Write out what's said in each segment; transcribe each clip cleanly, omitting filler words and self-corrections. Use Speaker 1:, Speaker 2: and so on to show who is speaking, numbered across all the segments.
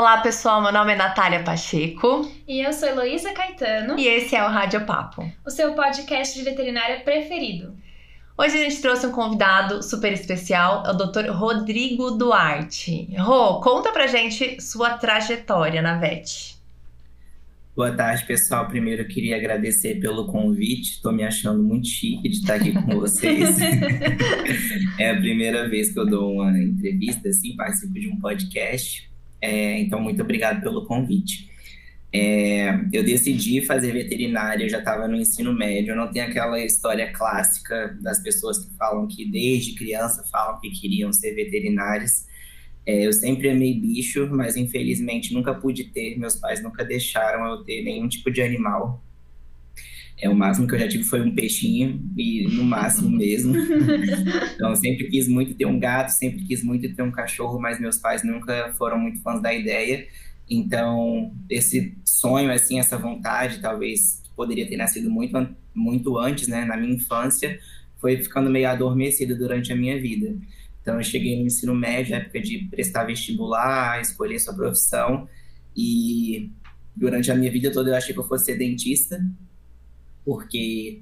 Speaker 1: Olá pessoal, meu nome é Natália Pacheco.
Speaker 2: E eu sou Heloísa Caetano.
Speaker 1: E esse é o Rádio Papo,
Speaker 2: o seu podcast de veterinária preferido.
Speaker 1: Hoje a gente trouxe um convidado super especial, é o Dr. Rodrigo Duarte. Rô, conta pra gente sua trajetória na VET.
Speaker 3: Boa tarde, pessoal. Primeiro eu queria agradecer pelo convite. Estou me achando muito chique de estar aqui com vocês. É a primeira vez que eu dou uma entrevista, assim, participo de um podcast. Então, muito obrigado pelo convite. Eu decidi fazer veterinária, eu já estava no ensino médio. Eu não tenho aquela história clássica das pessoas que falam que desde criança falam que queriam ser veterinários. Eu sempre amei bicho, mas infelizmente nunca pude ter. Meus pais nunca deixaram eu ter nenhum tipo de animal. O máximo que eu já tive foi um peixinho, e no máximo mesmo. Então, eu sempre quis muito ter um gato, sempre quis muito ter um cachorro, mas meus pais nunca foram muito fãs da ideia. Então, esse sonho, assim, essa vontade, talvez poderia ter nascido muito antes, né, na minha infância, foi ficando meio adormecido durante a minha vida. Então, eu cheguei no ensino médio, época de prestar vestibular, escolher sua profissão, e durante a minha vida toda eu achei que eu fosse ser dentista, porque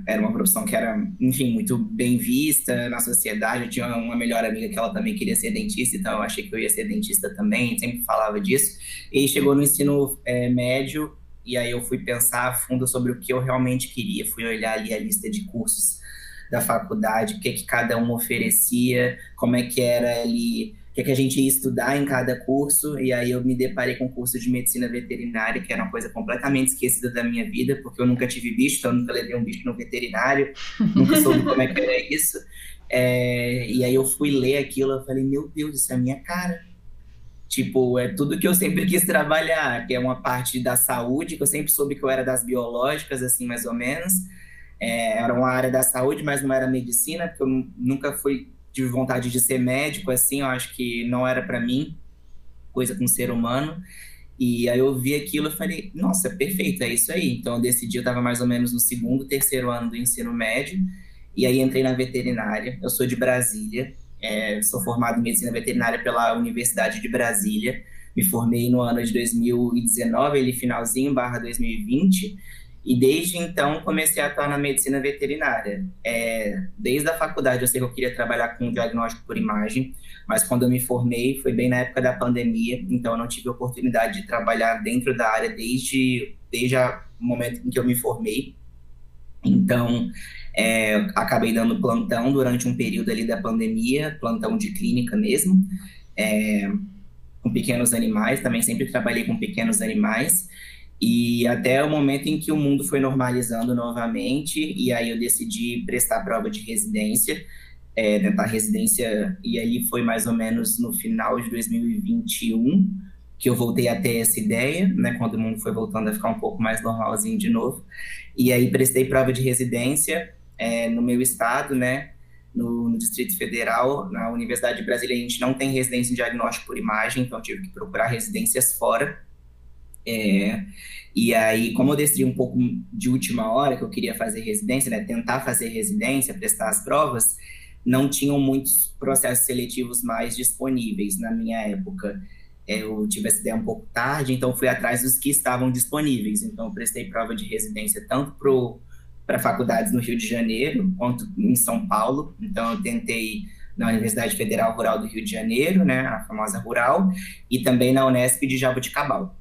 Speaker 3: era uma profissão que era, enfim, muito bem vista na sociedade. Eu tinha uma melhor amiga que ela também queria ser dentista, então eu achei que eu ia ser dentista também, sempre falava disso. E chegou no ensino médio, e aí eu fui pensar a fundo sobre o que eu realmente queria, fui olhar ali a lista de cursos da faculdade, o que cada um oferecia, como é que era ali, o que a gente ia estudar em cada curso, e aí eu me deparei com o curso de medicina veterinária, que era uma coisa completamente esquecida da minha vida, porque eu nunca tive bicho, então eu nunca levei um bicho no veterinário, nunca soube como é que era isso. E aí eu fui ler aquilo, eu falei, meu Deus, isso é a minha cara. Tipo, é tudo que eu sempre quis trabalhar, que é uma parte da saúde, que eu sempre soube que eu era das biológicas, assim, mais ou menos. Era uma área da saúde, mas não era medicina, porque eu nunca tive vontade de ser médico, assim, eu acho que não era para mim, coisa com ser humano. E aí eu vi aquilo e falei, nossa, perfeito, é isso aí. Então eu decidi, eu estava mais ou menos no segundo, terceiro ano do ensino médio, e aí entrei na veterinária. Eu sou de Brasília, sou formado em medicina veterinária pela Universidade de Brasília, me formei no ano de 2019, ele finalzinho, /2020, e desde então comecei a atuar na medicina veterinária. Desde a faculdade eu sei que eu queria trabalhar com diagnóstico por imagem, mas quando eu me formei foi bem na época da pandemia, então eu não tive oportunidade de trabalhar dentro da área desde o momento em que eu me formei. Então, acabei dando plantão durante um período ali da pandemia, plantão de clínica mesmo, com pequenos animais, também sempre trabalhei com pequenos animais. E até o momento em que o mundo foi normalizando novamente, e aí eu decidi prestar prova de residência, tentar residência, e aí foi mais ou menos no final de 2021 que eu voltei a ter essa ideia, né, quando o mundo foi voltando a ficar um pouco mais normalzinho de novo. E aí prestei prova de residência no meu estado, né, no Distrito Federal. Na Universidade de Brasília a gente não tem residência em diagnóstico por imagem, então eu tive que procurar residências fora. E aí, como eu decidi um pouco de última hora que eu queria fazer residência, né, tentar fazer residência, prestar as provas, não tinham muitos processos seletivos mais disponíveis na minha época. Eu tive essa ideia um pouco tarde, então fui atrás dos que estavam disponíveis. Então eu prestei prova de residência tanto para faculdades no Rio de Janeiro quanto em São Paulo. Então eu tentei na Universidade Federal Rural do Rio de Janeiro, né, a famosa Rural, e também na Unesp de Jaboticabal.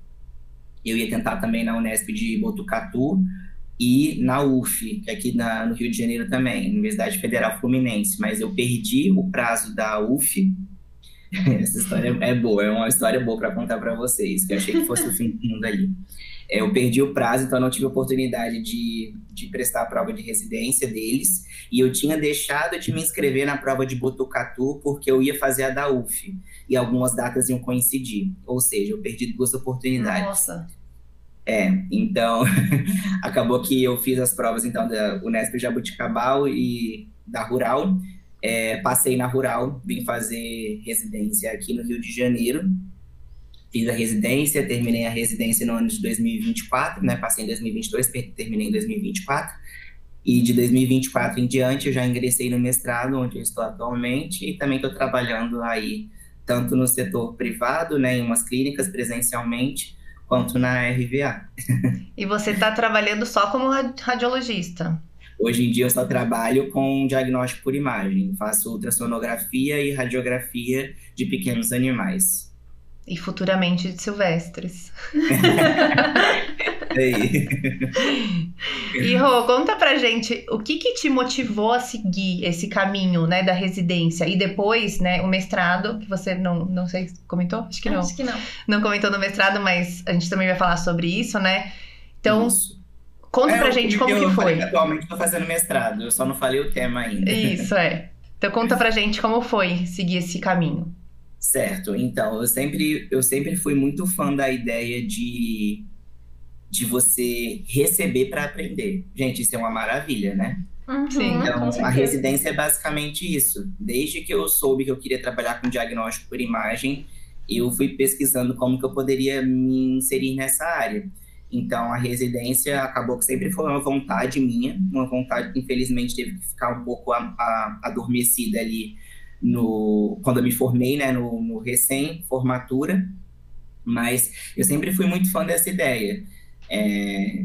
Speaker 3: Eu ia tentar também na Unesp de Botucatu e na UF, que é aqui no Rio de Janeiro também, Universidade Federal Fluminense, mas eu perdi o prazo da UF. Essa história é boa, é uma história boa para contar para vocês, que eu achei que fosse o fim do mundo ali. Eu perdi o prazo, então não tive oportunidade de prestar a prova de residência deles, e eu tinha deixado de me inscrever na prova de Botucatu porque eu ia fazer a da UF, e algumas datas iam coincidir, ou seja, eu perdi 2 oportunidades.
Speaker 2: Nossa!
Speaker 3: Então, acabou que eu fiz as provas, então, da Unesp Jaboticabal e da Rural. Passei na Rural, vim fazer residência aqui no Rio de Janeiro. Fiz a residência, terminei a residência no ano de 2024, né? Passei em 2022, terminei em 2024. E de 2024 em diante, eu já ingressei no mestrado, onde eu estou atualmente, e também estou trabalhando aí tanto no setor privado, né, em umas clínicas presencialmente, quanto na RVA.
Speaker 1: E você está trabalhando só como radiologista?
Speaker 3: Hoje em dia eu só trabalho com diagnóstico por imagem, faço ultrassonografia e radiografia de pequenos animais.
Speaker 1: E futuramente de silvestres.
Speaker 3: Aí.
Speaker 1: E Rô, conta pra gente o que te motivou a seguir esse caminho, né, da residência e depois, né, o mestrado, que você não sei se comentou? Acho que não.
Speaker 2: Acho que não.
Speaker 1: Não comentou no mestrado, mas a gente também vai falar sobre isso, né? Então,
Speaker 3: Isso.
Speaker 1: conta pra gente como que foi.
Speaker 3: Atualmente estou fazendo mestrado, eu só não falei o tema ainda.
Speaker 1: Isso, é. Então conta pra gente como foi seguir esse caminho.
Speaker 3: Certo, então, eu sempre fui muito fã da ideia de você receber para aprender. Gente, isso é uma maravilha, né?
Speaker 1: Sim,
Speaker 2: com
Speaker 3: Então, a
Speaker 2: certeza.
Speaker 3: residência é basicamente isso. Desde que eu soube que eu queria trabalhar com diagnóstico por imagem, eu fui pesquisando como que eu poderia me inserir nessa área. Então, a residência acabou que sempre foi uma vontade minha, uma vontade que infelizmente teve que ficar um pouco adormecida ali quando eu me formei, né, no recém-formatura. Mas eu sempre fui muito fã dessa ideia,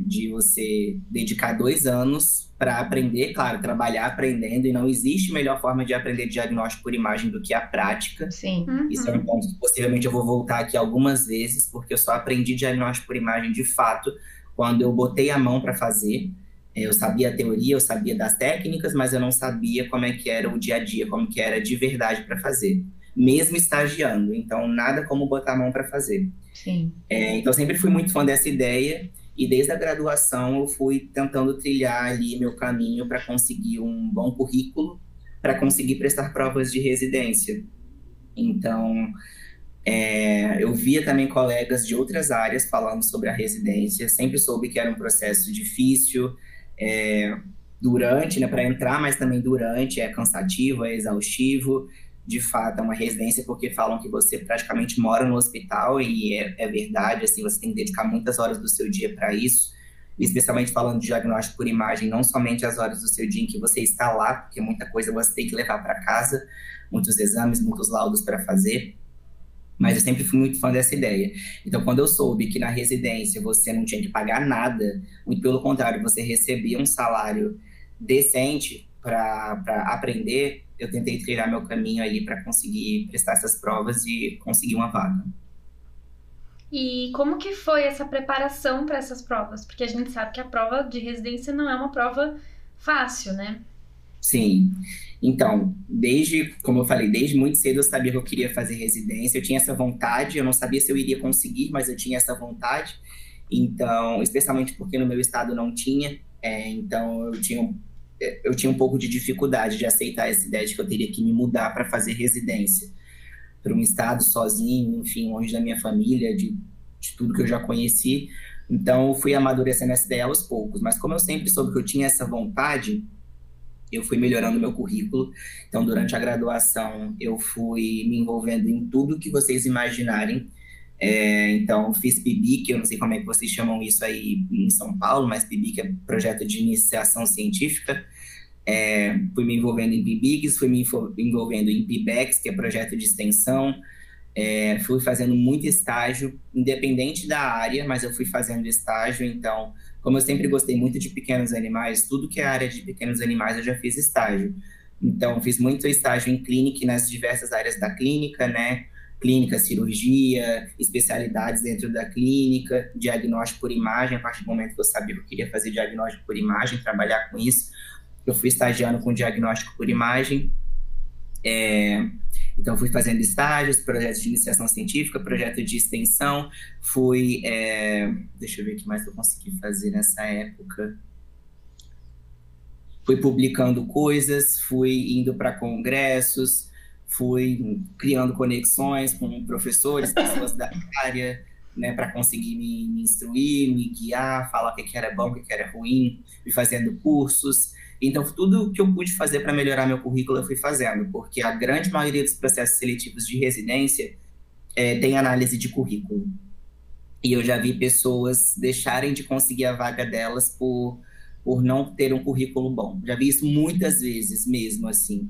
Speaker 3: de você dedicar 2 anos para aprender, claro, trabalhar aprendendo, e não existe melhor forma de aprender diagnóstico por imagem do que a prática.
Speaker 1: sim.
Speaker 3: Isso é um ponto que possivelmente eu vou voltar aqui algumas vezes, porque eu só aprendi diagnóstico por imagem de fato quando eu botei a mão para fazer. Eu sabia a teoria, eu sabia das técnicas, mas eu não sabia como é que era o dia a dia, como que era de verdade para fazer, mesmo estagiando. Então, nada como botar a mão para fazer.
Speaker 1: Sim.
Speaker 3: Então, eu sempre fui muito fã dessa ideia, e desde a graduação eu fui tentando trilhar ali meu caminho para conseguir um bom currículo, para conseguir prestar provas de residência. Então, eu via também colegas de outras áreas falando sobre a residência, sempre soube que era um processo difícil, durante, né, para entrar, mas também durante, é cansativo, é exaustivo. De fato, é uma residência porque falam que você praticamente mora no hospital, e é verdade, assim, você tem que dedicar muitas horas do seu dia para isso, especialmente falando de diagnóstico por imagem, não somente as horas do seu dia em que você está lá, porque muita coisa você tem que levar para casa, muitos exames, muitos laudos para fazer, mas eu sempre fui muito fã dessa ideia. Então, quando eu soube que na residência você não tinha que pagar nada, muito pelo contrário, você recebia um salário decente para aprender, eu tentei trilhar meu caminho ali para conseguir prestar essas provas e conseguir uma vaga.
Speaker 2: E como que foi essa preparação para essas provas? Porque a gente sabe que a prova de residência não é uma prova fácil, né?
Speaker 3: Sim. Então, como eu falei, desde muito cedo eu sabia que eu queria fazer residência, eu tinha essa vontade, eu não sabia se eu iria conseguir, mas eu tinha essa vontade. Então, especialmente porque no meu estado não tinha, então eu tinha um pouco de dificuldade de aceitar essa ideia de que eu teria que me mudar para fazer residência para um estado sozinho, enfim, longe da minha família, de tudo que eu já conheci. Então, eu fui amadurecendo essa ideia aos poucos. Mas como eu sempre soube que eu tinha essa vontade, eu fui melhorando meu currículo. Então, durante a graduação, eu fui me envolvendo em tudo que vocês imaginarem. Então, fiz PIBIC, eu não sei como é que vocês chamam isso aí em São Paulo, mas PIBIC é projeto de iniciação científica. Fui me envolvendo em PIBICs, fui me envolvendo em PIBEX, que é projeto de extensão. Fui fazendo muito estágio, independente da área, mas eu fui fazendo estágio. Então, como eu sempre gostei muito de pequenos animais, tudo que é área de pequenos animais eu já fiz estágio. Então, fiz muito estágio em clínica, nas diversas áreas da clínica, né? Clínica, cirurgia, especialidades dentro da clínica, diagnóstico por imagem. A partir do momento que eu sabia que eu queria fazer diagnóstico por imagem, trabalhar com isso, eu fui estagiando com diagnóstico por imagem. Então, fui fazendo estágios, projetos de iniciação científica, projeto de extensão. Deixa eu ver o que mais eu consegui fazer nessa época. Fui publicando coisas, fui indo para congressos, fui criando conexões com professores, pessoas da área, né, para conseguir me instruir, me guiar, falar o que era bom, o que era ruim, fui fazendo cursos. Então, tudo que eu pude fazer para melhorar meu currículo, eu fui fazendo, porque a grande maioria dos processos seletivos de residência tem análise de currículo. E eu já vi pessoas deixarem de conseguir a vaga delas por não ter um currículo bom. Já vi isso muitas vezes mesmo, assim.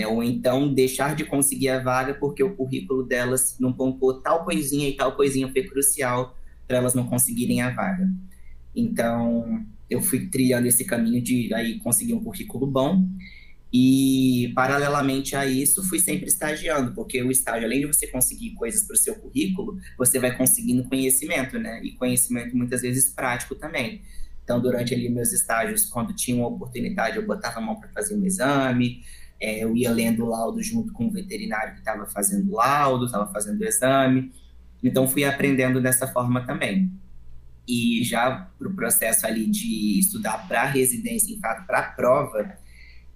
Speaker 3: ou então deixar de conseguir a vaga porque o currículo delas não pontuou tal coisinha e tal coisinha foi crucial para elas não conseguirem a vaga. Então, eu fui trilhando esse caminho de aí conseguir um currículo bom e, paralelamente a isso, fui sempre estagiando, porque o estágio, além de você conseguir coisas para o seu currículo, você vai conseguindo conhecimento, né? E conhecimento muitas vezes prático também. Então, durante ali meus estágios, quando tinha uma oportunidade, eu botava a mão para fazer um exame, eu ia lendo o laudo junto com o veterinário que estava fazendo o laudo, estava fazendo o exame. Então, fui aprendendo dessa forma também. E já para o processo ali de estudar para residência, em fato, para a prova,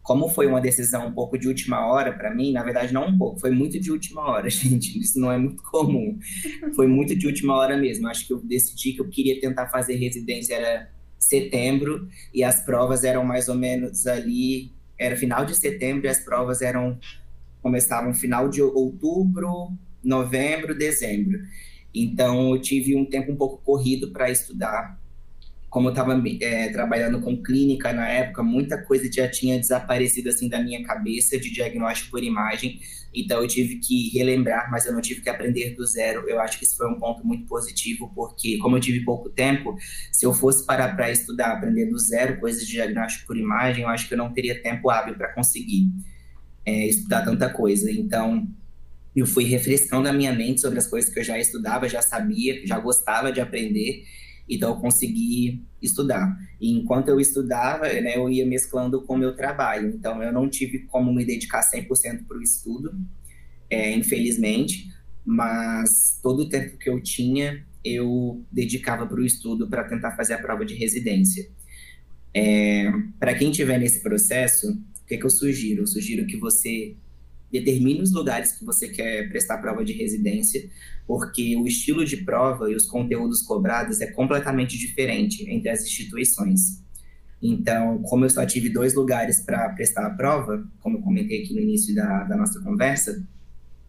Speaker 3: como foi uma decisão um pouco de última hora para mim, na verdade não um pouco, foi muito de última hora, gente, isso não é muito comum. Foi muito de última hora mesmo. Acho que eu decidi que eu queria tentar fazer residência, era setembro, e as provas eram mais ou menos ali, era final de setembro, e as provas começavam final de outubro, novembro, dezembro. Então, eu tive um tempo um pouco corrido para estudar. Como eu estava trabalhando com clínica na época, muita coisa já tinha desaparecido assim da minha cabeça de diagnóstico por imagem. Então, eu tive que relembrar, mas eu não tive que aprender do zero. Eu acho que isso foi um ponto muito positivo, porque como eu tive pouco tempo, se eu fosse parar para estudar, aprender do zero coisas de diagnóstico por imagem, eu acho que eu não teria tempo hábil para conseguir estudar tanta coisa. Então, eu fui refrescando a minha mente sobre as coisas que eu já estudava, já sabia, já gostava de aprender, então eu consegui estudar. E enquanto eu estudava, né, eu ia mesclando com o meu trabalho, então eu não tive como me dedicar 100% para o estudo, infelizmente, mas todo o tempo que eu tinha, eu dedicava para o estudo para tentar fazer a prova de residência. Para quem estiver nesse processo, o que eu sugiro? Eu sugiro que você determine os lugares que você quer prestar prova de residência, porque o estilo de prova e os conteúdos cobrados é completamente diferente entre as instituições. Então, como eu só tive 2 lugares para prestar a prova, como eu comentei aqui no início da nossa conversa,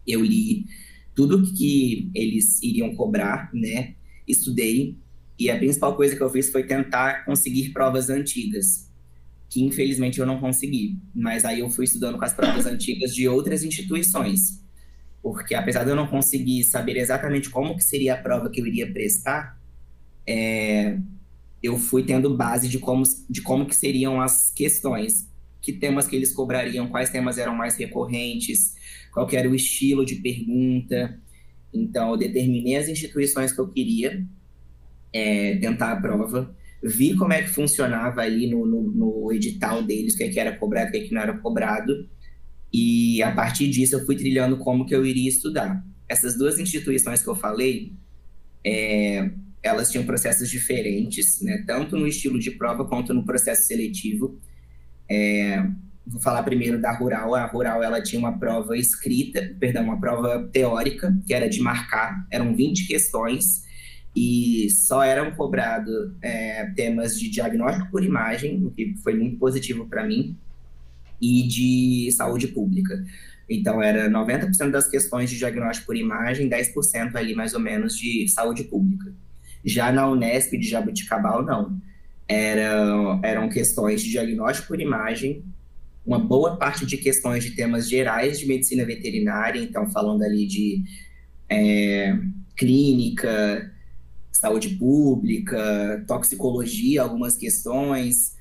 Speaker 3: eu li tudo que eles iriam cobrar, né? Estudei, e a principal coisa que eu fiz foi tentar conseguir provas antigas, que infelizmente eu não consegui, mas aí eu fui estudando com as provas antigas de outras instituições, porque apesar de eu não conseguir saber exatamente como que seria a prova que eu iria prestar, eu fui tendo base de como que seriam as questões, que temas que eles cobrariam, quais temas eram mais recorrentes, qual que era o estilo de pergunta. Então eu determinei as instituições que eu queria tentar a prova, vi como é que funcionava ali no edital deles, o que era cobrado, o que não era cobrado, e a partir disso eu fui trilhando como que eu iria estudar. Essas 2 instituições que eu falei, elas tinham processos diferentes, né, tanto no estilo de prova quanto no processo seletivo. Vou falar primeiro da Rural. A Rural, ela tinha uma prova uma prova teórica, que era de marcar, eram 20 questões, e só eram cobrados temas de diagnóstico por imagem, o que foi muito positivo para mim, e de saúde pública. Então, era 90% das questões de diagnóstico por imagem, 10% ali, mais ou menos, de saúde pública. Já na Unesp de Jaboticabal, não. Eram questões de diagnóstico por imagem, uma boa parte de questões de temas gerais de medicina veterinária, então, falando ali de clínica, saúde pública, toxicologia, algumas questões,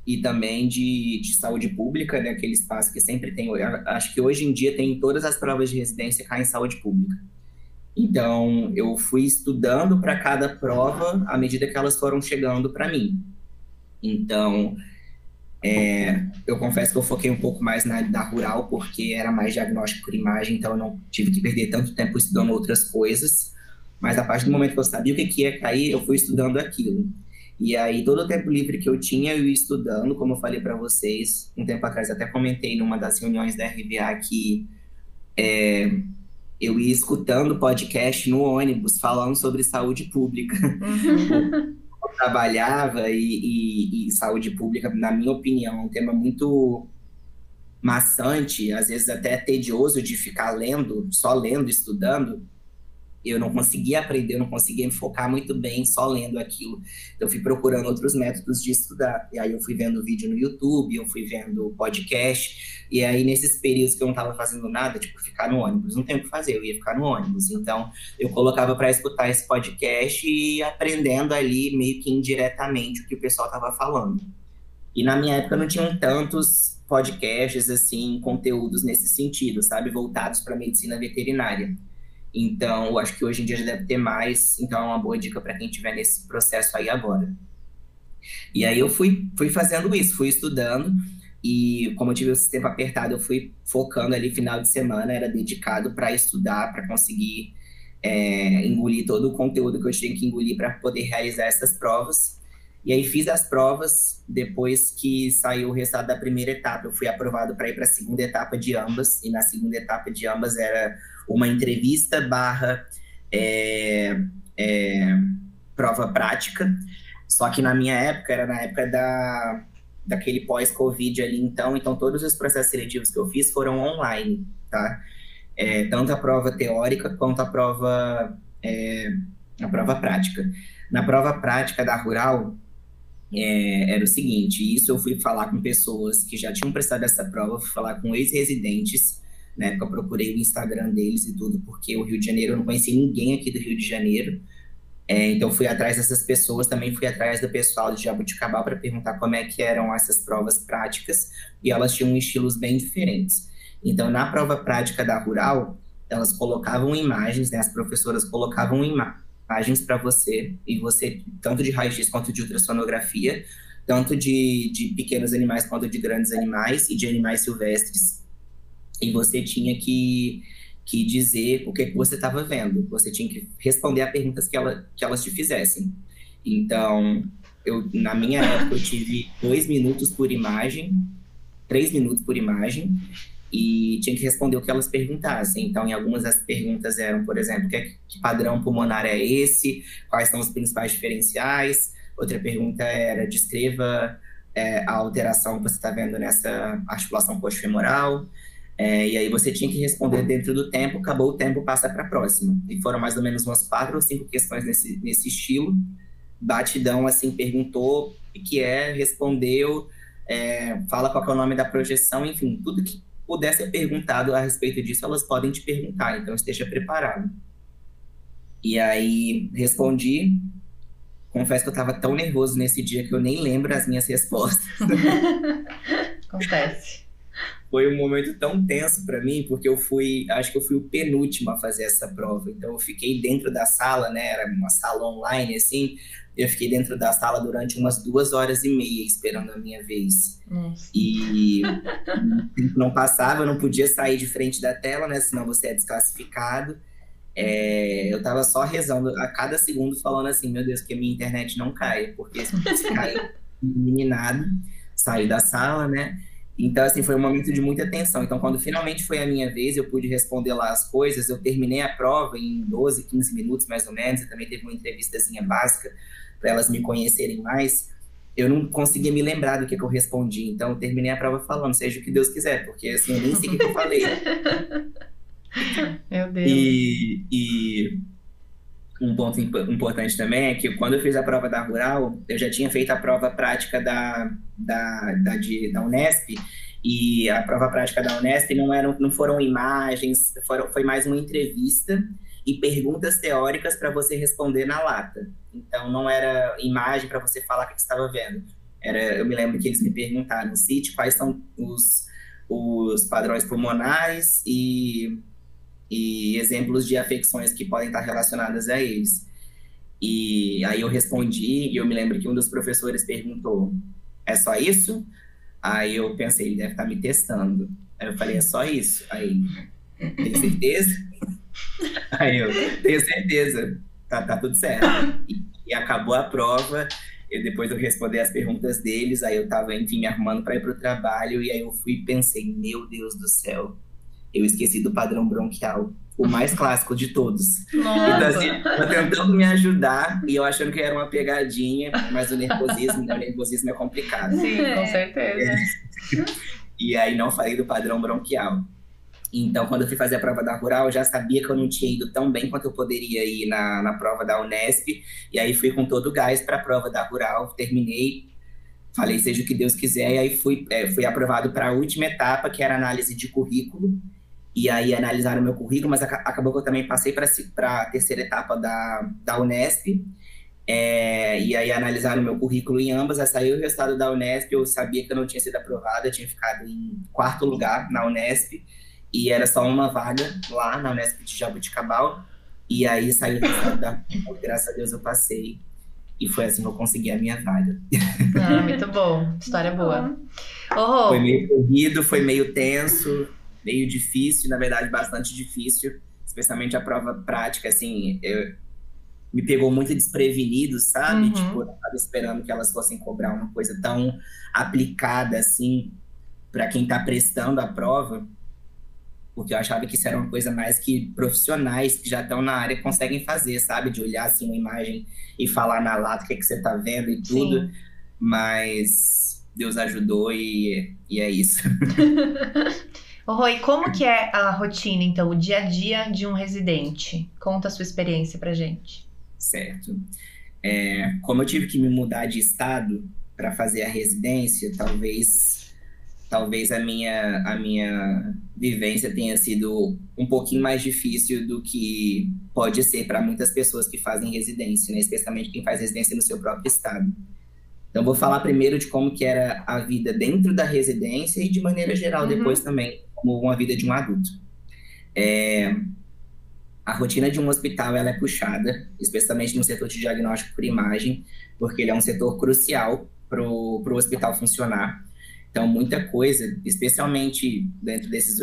Speaker 3: e também de saúde pública, né, aquele espaço que sempre tem, acho que hoje em dia tem todas as provas de residência cá em saúde pública. Então, eu fui estudando para cada prova à medida que elas foram chegando para mim. Então, eu confesso que eu foquei um pouco mais da Rural, porque era mais diagnóstico por imagem, então eu não tive que perder tanto tempo estudando outras coisas. Mas a partir do momento que eu sabia o que ia cair, eu fui estudando aquilo. E aí, todo o tempo livre que eu tinha, eu ia estudando, como eu falei para vocês. Um tempo atrás, até comentei numa das reuniões da RVA que eu ia escutando podcast no ônibus, falando sobre saúde pública. Eu trabalhava e saúde pública, na minha opinião, é um tema muito maçante, às vezes até tedioso de ficar lendo, só lendo, estudando. eu não conseguia aprender, eu não conseguia me focar muito bem só lendo aquilo. Eu fui procurando outros métodos de estudar. E aí eu fui vendo vídeo no YouTube, eu fui vendo podcast. E aí, nesses períodos que eu não estava fazendo nada, tipo, ficar no ônibus, não tem o que fazer, eu ia ficar no ônibus. Então, eu colocava para escutar esse podcast e aprendendo ali, meio que indiretamente, o que o pessoal estava falando. E na minha época não tinham tantos podcasts, assim, conteúdos nesse sentido, sabe? Voltados para medicina veterinária. Então, eu acho que hoje em dia já deve ter mais. Então, é uma boa dica para quem estiver nesse processo aí agora. E aí eu fui fazendo isso, fui estudando. E como eu tive esse tempo apertado, eu fui focando ali, final de semana, era dedicado para estudar, para conseguir engolir todo o conteúdo que eu tinha que engolir para poder realizar essas provas. E aí fiz as provas, depois que saiu o resultado da primeira etapa, eu fui aprovado para ir para a segunda etapa de ambas. E na segunda etapa de ambas era uma entrevista barra prova prática. Só que na minha época, era na época daquele pós-Covid ali, então todos os processos seletivos que eu fiz foram online, tá? Tanto a prova teórica quanto a prova prática. Na prova prática da Rural, era o seguinte, isso eu fui falar com pessoas que já tinham prestado essa prova, fui falar com ex-residentes, na época eu procurei o Instagram deles e tudo, porque o Rio de Janeiro, eu não conhecia ninguém aqui do Rio de Janeiro, então fui atrás dessas pessoas, também fui atrás do pessoal de Jaboticabal para perguntar como é que eram essas provas práticas, e elas tinham estilos bem diferentes. Então, na prova prática da Rural, elas colocavam imagens, né, as professoras colocavam imagens para você, e você, tanto de raio-x quanto de ultrassonografia, tanto de pequenos animais quanto de grandes animais, e de animais silvestres, e você tinha que dizer o que você estava vendo. Você tinha que responder a perguntas que elas te fizessem. Então, na minha época, eu tive 2 minutos por imagem, 3 minutos por imagem, e tinha que responder o que elas perguntassem. Então, em algumas das perguntas eram, por exemplo, que padrão pulmonar é esse? Quais são os principais diferenciais? Outra pergunta era, descreva a alteração que você está vendo nessa articulação coxofemoral. E aí você tinha que responder dentro do tempo, acabou o tempo, passa para a próxima. E foram mais ou menos umas 4 ou 5 questões nesse estilo. Batidão, assim, perguntou o que respondeu, fala qual que é o nome da projeção, enfim, tudo que puder ser perguntado a respeito disso, elas podem te perguntar, então esteja preparado. E aí respondi, confesso que eu estava tão nervoso nesse dia que eu nem lembro as minhas respostas.
Speaker 1: Acontece.
Speaker 3: Foi um momento tão tenso para mim, porque acho que eu fui o penúltimo a fazer essa prova. Então eu fiquei dentro da sala, né? Era uma sala online, assim. Eu fiquei dentro da sala durante umas 2 horas e meia esperando a minha vez.
Speaker 1: Nossa.
Speaker 3: E não passava, eu não podia sair de frente da tela, né? Senão você é desclassificado. Eu tava só rezando a cada segundo, falando assim, meu Deus, que a minha internet não caia, porque se cair eliminado, sair da sala, né? Então, assim, foi um momento de muita tensão. Então, quando finalmente foi a minha vez, eu pude responder lá as coisas. Eu terminei a prova em 12, 15 minutos, mais ou menos. E também teve uma entrevistazinha básica para elas me conhecerem mais. Eu não conseguia me lembrar do que eu respondi. Então, eu terminei a prova falando, seja o que Deus quiser. Porque, assim, eu nem sei o que eu falei.
Speaker 1: Meu Deus.
Speaker 3: E um ponto importante também é que quando eu fiz a prova da Rural, eu já tinha feito a prova prática da Unesp, e a prova prática da Unesp não foram imagens, foi mais uma entrevista e perguntas teóricas para você responder na lata. Então não era imagem para você falar o que você estava vendo. Eu me lembro que eles me perguntaram, cite quais são os padrões pulmonares e exemplos de afecções que podem estar relacionadas a eles. E aí eu respondi, e eu me lembro que um dos professores perguntou, é só isso? Aí eu pensei, ele deve estar me testando. Aí eu falei, é só isso? Aí, tem certeza? Aí eu, tenho certeza, tá tudo certo. E acabou a prova, depois eu respondi as perguntas deles, aí eu tava, enfim, me arrumando para ir pro trabalho, e aí eu fui e pensei, meu Deus do céu, eu esqueci do padrão bronquial, o mais clássico de todos.
Speaker 1: Nossa.
Speaker 3: Então, assim, eu tentando me ajudar e eu achando que era uma pegadinha, mas o nervosismo é complicado.
Speaker 1: Sim, com certeza.
Speaker 3: E aí não falei do padrão bronquial. Então, quando eu fui fazer a prova da Rural, eu já sabia que eu não tinha ido tão bem quanto eu poderia ir na prova da Unesp. E aí fui com todo o gás para a prova da Rural, terminei, falei, seja o que Deus quiser. E aí fui aprovado para a última etapa, que era a análise de currículo. E aí analisaram o meu currículo, mas acabou que eu também passei para a terceira etapa da Unesp. E aí analisaram o meu currículo em ambas, aí saiu o resultado da Unesp, eu sabia que eu não tinha sido aprovada, eu tinha ficado em 4º lugar na Unesp, e era só uma vaga lá na Unesp de Jaboticabal, e aí saiu o resultado da Unesp, graças a Deus eu passei, e foi assim que eu consegui a minha vaga.
Speaker 1: Ah, muito bom, história boa.
Speaker 3: Foi meio corrido, foi meio tenso, meio difícil, na verdade bastante difícil, especialmente a prova prática, assim, me pegou muito desprevenido, sabe? Tipo, eu não estava esperando que elas fossem cobrar uma coisa tão aplicada, assim, para quem está prestando a prova, porque eu achava que isso era uma coisa mais que profissionais que já estão na área conseguem fazer, sabe? De olhar, assim, uma imagem e falar na lata o que você está vendo e tudo. Sim. Mas Deus ajudou e é isso.
Speaker 1: Roi, como que é a rotina, então, o dia a dia de um residente? Conta a sua experiência pra gente.
Speaker 3: Certo. Como eu tive que me mudar de estado para fazer a residência, talvez a minha vivência tenha sido um pouquinho mais difícil do que pode ser para muitas pessoas que fazem residência, né? Especialmente quem faz residência no seu próprio estado. Então, vou falar primeiro de como que era a vida dentro da residência e de maneira geral depois também, como uma vida de um adulto. A rotina de um hospital ela é puxada, especialmente no setor de diagnóstico por imagem, porque ele é um setor crucial para o hospital funcionar. Então, muita coisa, especialmente dentro desses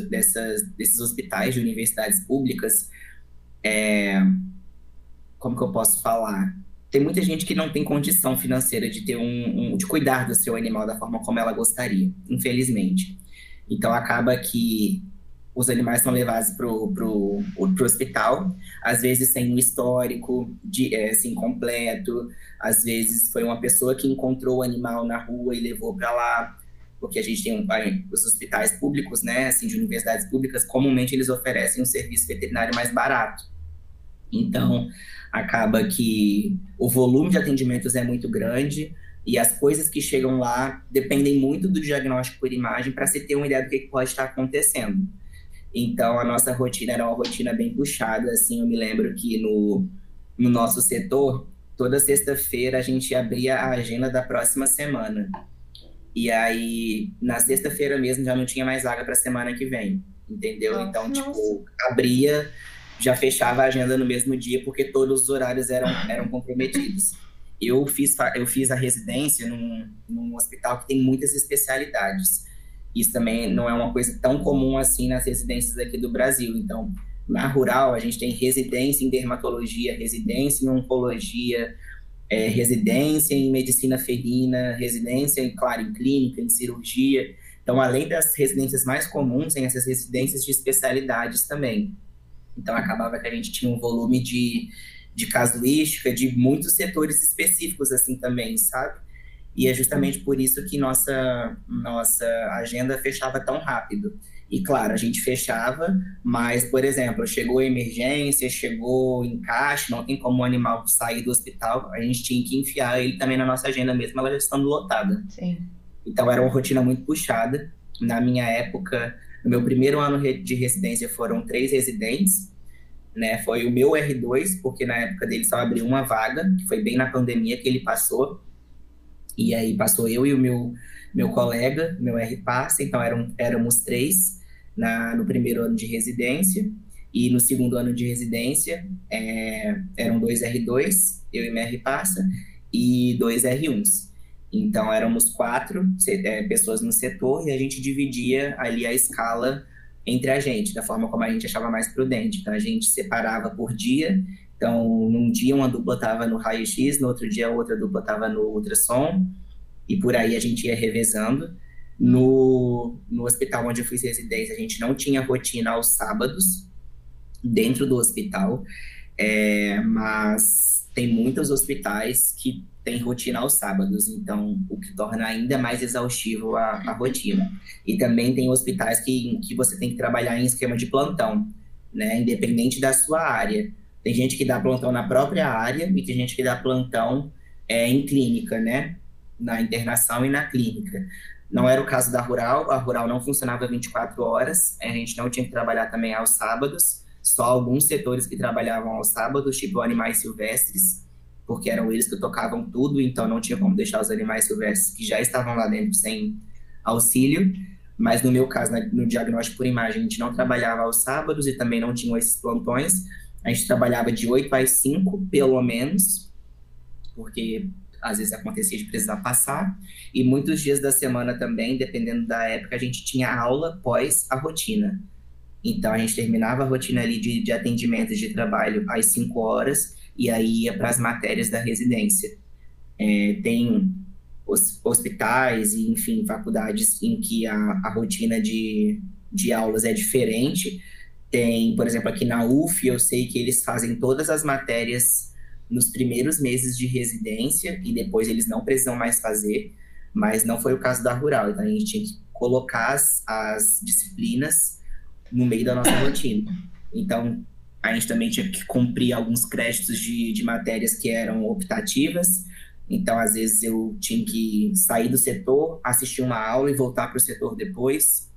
Speaker 3: hospitais de universidades públicas, como que eu posso falar? Tem muita gente que não tem condição financeira de ter de cuidar do seu animal da forma como ela gostaria, infelizmente. Então, acaba que os animais são levados pro hospital, às vezes sem um histórico assim, completo, às vezes foi uma pessoa que encontrou o animal na rua e levou para lá, porque a gente tem os hospitais públicos, né, assim, de universidades públicas, comumente eles oferecem um serviço veterinário mais barato. Então, acaba que o volume de atendimentos é muito grande, e as coisas que chegam lá dependem muito do diagnóstico por imagem para se ter uma ideia do que pode estar acontecendo. Então, a nossa rotina era uma rotina bem puxada, assim, eu me lembro que no nosso setor, toda sexta-feira a gente abria a agenda da próxima semana. E aí, na sexta-feira mesmo, já não tinha mais vaga para a semana que vem, entendeu? Então, tipo, abria, já fechava a agenda no mesmo dia, porque todos os horários eram comprometidos. Eu fiz a residência num hospital que tem muitas especialidades. Isso também não é uma coisa tão comum assim nas residências aqui do Brasil. Então, na Rural, a gente tem residência em dermatologia, residência em oncologia, residência em medicina felina, residência, claro, em clínica, em cirurgia. Então, além das residências mais comuns, tem essas residências de especialidades também. Então, acabava que a gente tinha um volume de casuística, de muitos setores específicos assim também, sabe? E é justamente por isso que nossa agenda fechava tão rápido. E, claro, a gente fechava, mas, por exemplo, chegou emergência, chegou encaixe, não tem como o animal sair do hospital, a gente tinha que enfiar ele também na nossa agenda mesmo, ela já estando lotada.
Speaker 1: Sim.
Speaker 3: Então, era uma rotina muito puxada. Na minha época, no meu primeiro ano de residência, foram 3 residentes, né? Foi o meu R2, porque na época dele só abriu uma vaga, que foi bem na pandemia que ele passou. E aí passou eu e o meu colega, meu R-Passe, então éramos 3 no primeiro ano de residência, e no segundo ano de residência eram 2 R2, eu e meu R-Passe, e 2 R1s. Então éramos 4 pessoas no setor, e a gente dividia ali a escala entre a gente, da forma como a gente achava mais prudente. Então a gente separava por dia. Então, num dia uma dupla estava no raio-x, no outro dia a outra dupla estava no ultrassom, e por aí a gente ia revezando. No hospital onde eu fiz residência, a gente não tinha rotina aos sábados, dentro do hospital, mas tem muitos hospitais que tem rotina aos sábados, então o que torna ainda mais exaustivo a rotina. E também tem hospitais que você tem que trabalhar em esquema de plantão, né? Independente da sua área. Tem gente que dá plantão na própria área e tem gente que dá plantão em clínica, né? Na internação e na clínica. Não era o caso da Rural, a Rural não funcionava 24 horas, a gente não tinha que trabalhar também aos sábados, só alguns setores que trabalhavam aos sábados, tipo animais silvestres, porque eram eles que tocavam tudo, então não tinha como deixar os animais silvestres que já estavam lá dentro sem auxílio. Mas no meu caso, no diagnóstico por imagem, a gente não trabalhava aos sábados e também não tinha esses plantões. A gente trabalhava de 8 às 5, pelo menos, porque às vezes acontecia de precisar passar. E muitos dias da semana também, dependendo da época, a gente tinha aula pós a rotina. Então a gente terminava a rotina ali de atendimento de trabalho às 5 horas e aí ia para as matérias da residência. Tem hospitais e, enfim, faculdades em que a rotina de aulas é diferente. Tem, por exemplo, aqui na UF, eu sei que eles fazem todas as matérias nos primeiros meses de residência e depois eles não precisam mais fazer, mas não foi o caso da Rural. Então a gente tinha que colocar as disciplinas no meio da nossa rotina. Então a gente também tinha que cumprir alguns créditos de matérias que eram optativas. Então, às vezes, eu tinha que sair do setor, assistir uma aula e voltar para o setor depois.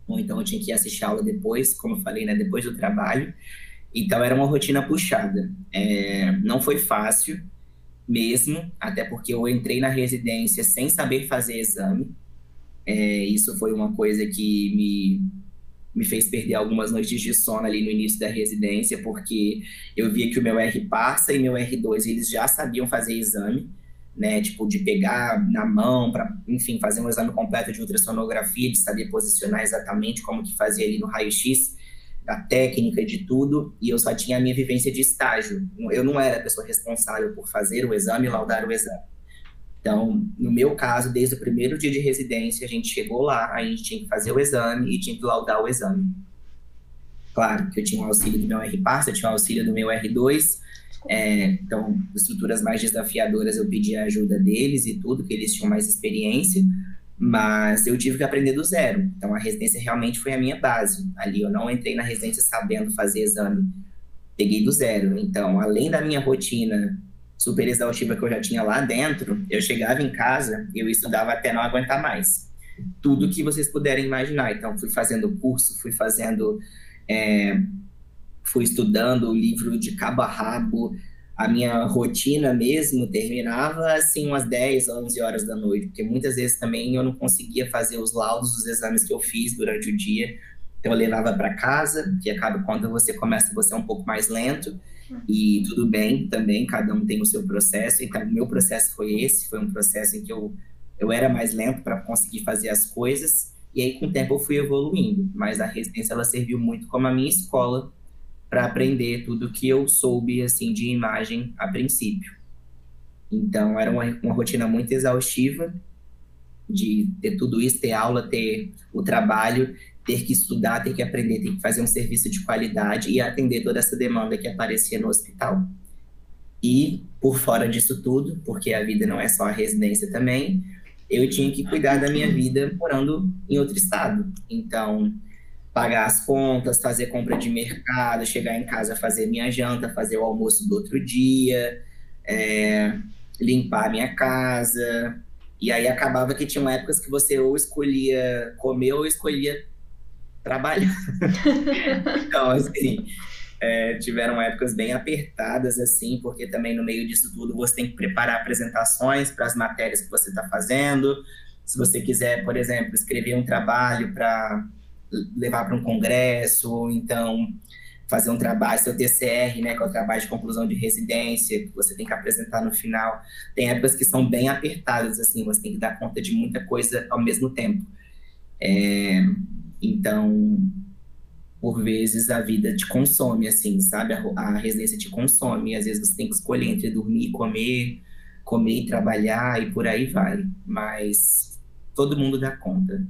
Speaker 3: Ou então, eu tinha que assistir a aula depois, como eu falei, né, depois do trabalho. Então, era uma rotina puxada. Não foi fácil mesmo, até porque eu entrei na residência sem saber fazer exame. Isso foi uma coisa que me fez perder algumas noites de sono ali no início da residência, porque eu via que o meu R-Parsa e meu R2, eles já sabiam fazer exame, né, tipo, de pegar na mão para, enfim, fazer um exame completo de ultrassonografia, de saber posicionar exatamente como que fazia ali no raio-x, a técnica de tudo, e eu só tinha a minha vivência de estágio. Eu não era a pessoa responsável por fazer o exame e laudar o exame. Então, no meu caso, desde o primeiro dia de residência, a gente chegou lá, a gente tinha que fazer o exame e tinha que laudar o exame. Claro que eu tinha o auxílio do meu R-Parsa, eu tinha o auxílio do meu R2, então, estruturas mais desafiadoras eu pedi a ajuda deles e tudo, que eles tinham mais experiência, mas eu tive que aprender do zero. Então, a residência realmente foi a minha base. Ali eu não entrei na residência sabendo fazer exame, peguei do zero. Então, além da minha rotina super exaustiva que eu já tinha lá dentro, eu chegava em casa, eu estudava até não aguentar mais. Tudo que vocês puderem imaginar. Então, fui fazendo curso, fui estudando o livro de cabo a rabo. A minha rotina mesmo terminava, assim, umas 10, 11 horas da noite, porque muitas vezes também eu não conseguia fazer os laudos dos exames que eu fiz durante o dia. Então, eu levava para casa, que acaba quando você começa, você é um pouco mais lento, e tudo bem também, cada um tem o seu processo. Então, o meu processo foi esse, foi um processo em que eu era mais lento para conseguir fazer as coisas, e aí com o tempo eu fui evoluindo. Mas a residência, ela serviu muito como a minha escola para aprender tudo que eu soube, assim, de imagem a princípio. Então, era uma rotina muito exaustiva, de ter tudo isso, ter aula, ter o trabalho, ter que estudar, ter que aprender, ter que fazer um serviço de qualidade e atender toda essa demanda que aparecia no hospital. E, por fora disso tudo, porque a vida não é só a residência também, eu tinha que cuidar da minha vida morando em outro estado. Então, pagar as contas, fazer compra de mercado, chegar em casa, fazer minha janta, fazer o almoço do outro dia, limpar a minha casa. E aí acabava que tinham épocas que você ou escolhia comer ou escolhia trabalhar. Então, assim, tiveram épocas bem apertadas, assim, porque também no meio disso tudo você tem que preparar apresentações para as matérias que você está fazendo. Se você quiser, por exemplo, escrever um trabalho para levar para um congresso, ou então fazer um trabalho, seu TCR, né, que é o trabalho de conclusão de residência, que você tem que apresentar no final. Tem épocas que são bem apertadas, assim, você tem que dar conta de muita coisa ao mesmo tempo. Então, por vezes, a vida te consome, assim, sabe? A residência te consome, e às vezes você tem que escolher entre dormir e comer e trabalhar, e por aí vai. Mas todo mundo dá conta.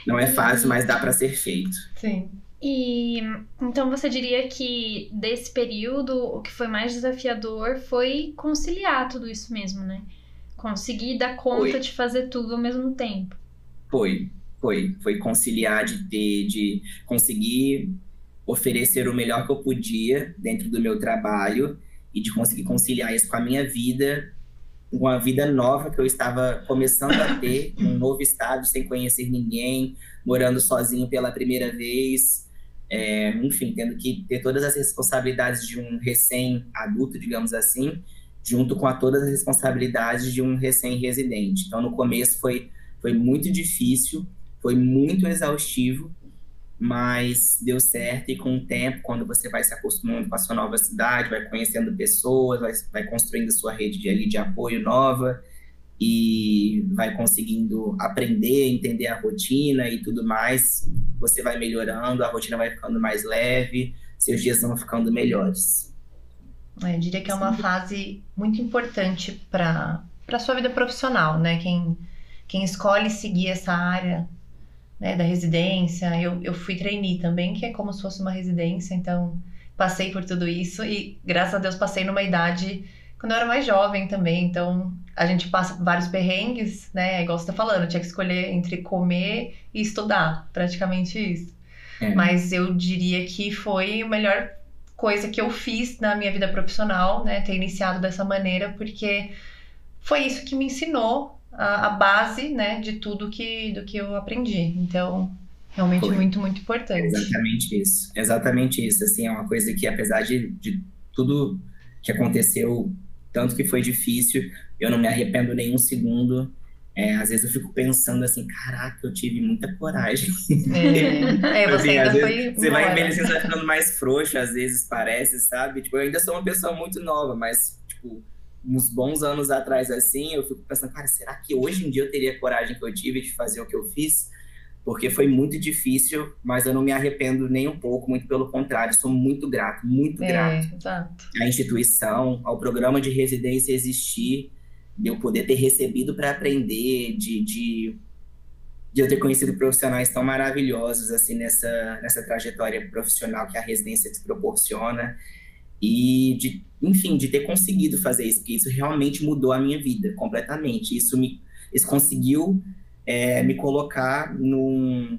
Speaker 3: Não é fácil, mas dá para ser feito.
Speaker 1: Sim.
Speaker 2: E então você diria que desse período o que foi mais desafiador foi conciliar tudo isso mesmo, né? Conseguir dar conta
Speaker 3: Foi,
Speaker 2: de fazer tudo ao mesmo tempo.
Speaker 3: foi conciliar de conseguir oferecer o melhor que eu podia dentro do meu trabalho e de conseguir conciliar isso com a minha vida, uma vida nova que eu estava começando a ter, num novo estado, sem conhecer ninguém, morando sozinho pela primeira vez, enfim, tendo que ter todas as responsabilidades de um recém-adulto, digamos assim, junto com todas as responsabilidades de um recém-residente. Então, no começo foi muito difícil, foi muito exaustivo, mas deu certo e com o tempo, quando você vai se acostumando com a sua nova cidade, vai conhecendo pessoas, vai construindo sua rede de apoio nova e vai conseguindo aprender, entender a rotina e tudo mais, você vai melhorando, a rotina vai ficando mais leve, seus dias vão ficando melhores.
Speaker 1: Eu diria que é uma fase muito importante para sua vida profissional, né? Quem escolhe seguir essa área, né, da residência, eu fui trainee também, que é como se fosse uma residência, então passei por tudo isso e graças a Deus passei numa idade quando eu era mais jovem também, então a gente passa vários perrengues, né, igual você tá falando, eu tinha que escolher entre comer e estudar, praticamente isso. Mas eu diria que foi a melhor coisa que eu fiz na minha vida profissional, né, ter iniciado dessa maneira, porque foi isso que me ensinou a base, né, de tudo do que eu aprendi. Então, realmente
Speaker 3: Foi.
Speaker 1: muito, muito importante.
Speaker 3: Exatamente isso, assim, é uma coisa que apesar de tudo que aconteceu, tanto que foi difícil, eu não me arrependo nem um segundo. Às vezes eu fico pensando assim, caraca, eu tive muita coragem.
Speaker 1: Você
Speaker 3: Assim,
Speaker 1: ainda
Speaker 3: às vezes
Speaker 1: foi
Speaker 3: você vai
Speaker 1: embora.
Speaker 3: envelhecendo, você vai ficando mais frouxo, às vezes parece, sabe? Tipo, eu ainda sou uma pessoa muito nova, mas, tipo, uns bons anos atrás, assim, eu fico pensando, cara, será que hoje em dia eu teria a coragem que eu tive de fazer o que eu fiz? Porque foi muito difícil, mas eu não me arrependo nem um pouco, muito pelo contrário, sou muito grato
Speaker 1: Exato.
Speaker 3: à instituição, ao programa de residência existir, de eu poder ter recebido para aprender, de eu ter conhecido profissionais tão maravilhosos assim nessa trajetória profissional que a residência te proporciona e enfim, de ter conseguido fazer isso, porque isso realmente mudou a minha vida completamente. Isso conseguiu me colocar num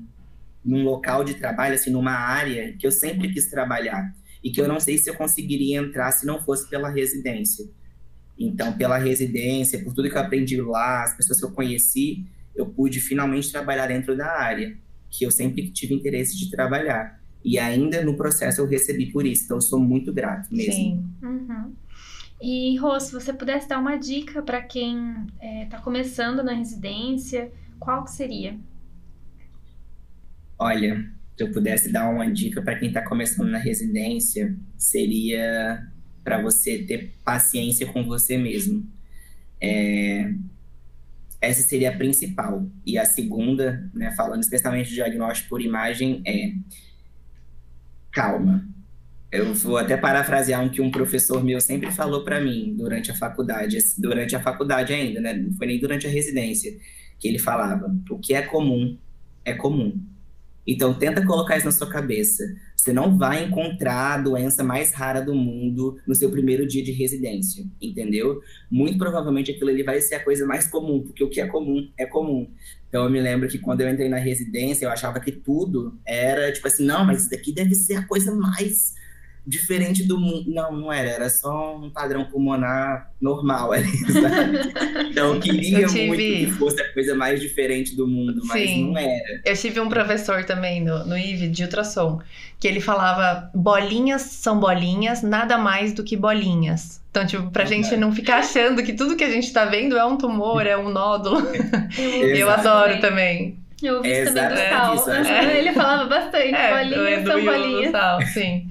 Speaker 3: local de trabalho, assim, numa área que eu sempre quis trabalhar e que eu não sei se eu conseguiria entrar se não fosse pela residência. Então, pela residência, por tudo que eu aprendi lá, as pessoas que eu conheci, eu pude finalmente trabalhar dentro da área que eu sempre tive interesse de trabalhar. E ainda no processo eu recebi por isso. Então, eu sou muito grato mesmo.
Speaker 1: Sim.
Speaker 2: Uhum. E, Rô, se você pudesse dar uma dica para quem está começando na residência, qual que seria?
Speaker 3: Olha, se eu pudesse dar uma dica para quem está começando na residência, seria para você ter paciência com você mesmo. Essa seria a principal. E a segunda, né, falando especialmente de diagnóstico por imagem, calma. Eu vou até parafrasear que um professor meu sempre falou para mim durante a faculdade ainda, né? Não foi nem durante a residência, que ele falava: o que é comum é comum. Então, tenta colocar isso na sua cabeça. Você não vai encontrar a doença mais rara do mundo no seu primeiro dia de residência, entendeu? Muito provavelmente aquilo ali vai ser a coisa mais comum, porque o que é comum é comum. Então, eu me lembro que quando eu entrei na residência, eu achava que tudo era, tipo assim, não, mas isso daqui deve ser a coisa mais diferente do mundo. Não, não era só um padrão pulmonar normal, sabe? Então, eu queria muito que fosse a coisa mais diferente do mundo, mas
Speaker 1: Sim.
Speaker 3: não era.
Speaker 1: Eu tive um professor também no IV de ultrassom, que ele falava: bolinhas são bolinhas, nada mais do que bolinhas. Então, tipo, pra gente não ficar achando que tudo que a gente tá vendo é um tumor, é um nódulo. Eu adoro também.
Speaker 2: Eu ouvi isso também do Sal. Ele falava bastante, bolinhas são bolinhas.
Speaker 1: Sal, sim.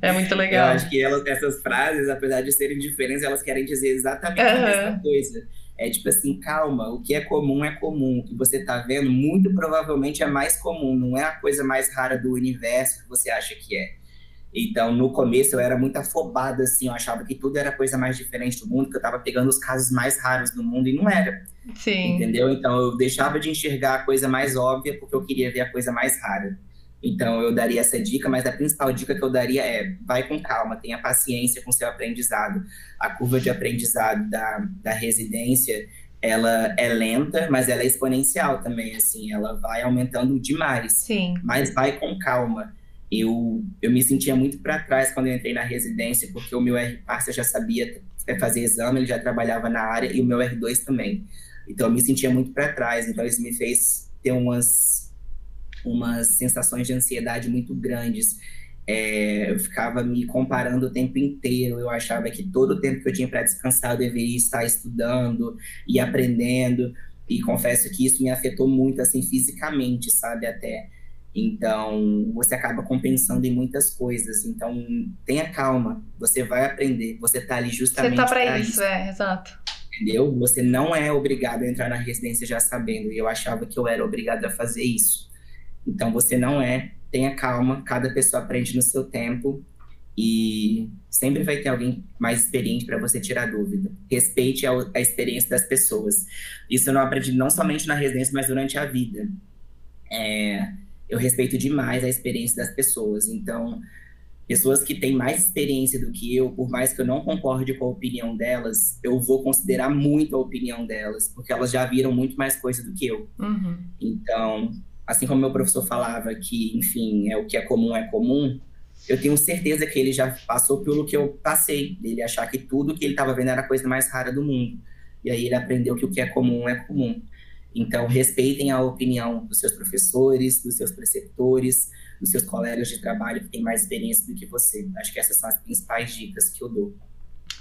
Speaker 1: É muito legal.
Speaker 3: Eu acho que essas frases, apesar de serem diferentes, elas querem dizer exatamente a mesma coisa. É tipo assim, calma, o que é comum é comum. O que você tá vendo, muito provavelmente é mais comum. Não é a coisa mais rara do universo que você acha que é. Então, no começo, eu era muito afobado, assim. Eu achava que tudo era a coisa mais diferente do mundo, que eu tava pegando os casos mais raros do mundo, e não era.
Speaker 1: Sim.
Speaker 3: Entendeu? Então, eu deixava de enxergar a coisa mais óbvia, porque eu queria ver a coisa mais rara. Então, eu daria essa dica, mas a principal dica que eu daria é: vai com calma, tenha paciência com o seu aprendizado. A curva de aprendizado da residência, ela é lenta, mas ela é exponencial também, assim, ela vai aumentando demais,
Speaker 1: Sim.
Speaker 3: mas vai com calma. Eu me sentia muito para trás quando eu entrei na residência, porque o meu R-Parça já sabia fazer exame, ele já trabalhava na área, e o meu R2 também. Então, eu me sentia muito para trás, então isso me fez ter umas sensações de ansiedade muito grandes. Eu ficava me comparando o tempo inteiro, eu achava que todo o tempo que eu tinha para descansar eu deveria estar estudando e aprendendo, e confesso que isso me afetou muito, assim, fisicamente, sabe, até. Então, você acaba compensando em muitas coisas. Então, tenha calma, você vai aprender, você está ali
Speaker 1: Você
Speaker 3: justamente
Speaker 1: tá pra
Speaker 3: para
Speaker 1: isso,
Speaker 3: isso,
Speaker 1: exato.
Speaker 3: entendeu? Você não é obrigado a entrar na residência já sabendo, e eu achava que eu era obrigado a fazer isso. Então, você não é. Tenha calma, cada pessoa aprende no seu tempo e sempre vai ter alguém mais experiente para você tirar dúvida. Respeite a experiência das pessoas. Isso eu não aprendi não somente na residência, mas durante a vida. Eu respeito demais a experiência das pessoas. Então, pessoas que têm mais experiência do que eu, por mais que eu não concorde com a opinião delas, eu vou considerar muito a opinião delas, porque elas já viram muito mais coisa do que eu.
Speaker 1: Uhum.
Speaker 3: Então, assim como meu professor falava que, enfim, o que é comum, eu tenho certeza que ele já passou pelo que eu passei, dele achar que tudo que ele estava vendo era a coisa mais rara do mundo. E aí ele aprendeu que o que é comum é comum. Então, respeitem a opinião dos seus professores, dos seus preceptores, dos seus colegas de trabalho que têm mais experiência do que você. Acho que essas são as principais dicas que eu dou.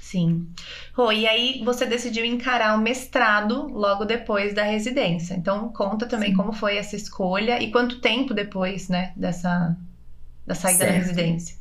Speaker 1: Sim. Rô, e aí você decidiu encarar o mestrado logo depois da residência. Então, conta também como foi essa escolha e quanto tempo depois, né, da saída da residência.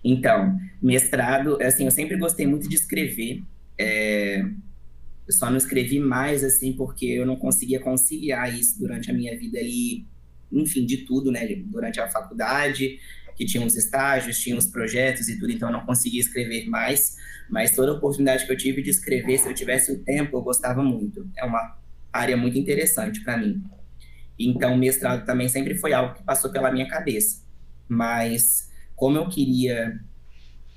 Speaker 3: Então, mestrado, assim, eu sempre gostei muito de escrever. Eu só não escrevi mais, assim, porque eu não conseguia conciliar isso durante a minha vida ali, enfim, de tudo, né? Durante a faculdade, que tinha os estágios, tinha os projetos e tudo, então eu não conseguia escrever mais. Mas toda oportunidade que eu tive de escrever, se eu tivesse o tempo, eu gostava muito. É uma área muito interessante para mim. Então, o mestrado também sempre foi algo que passou pela minha cabeça. Mas, como eu queria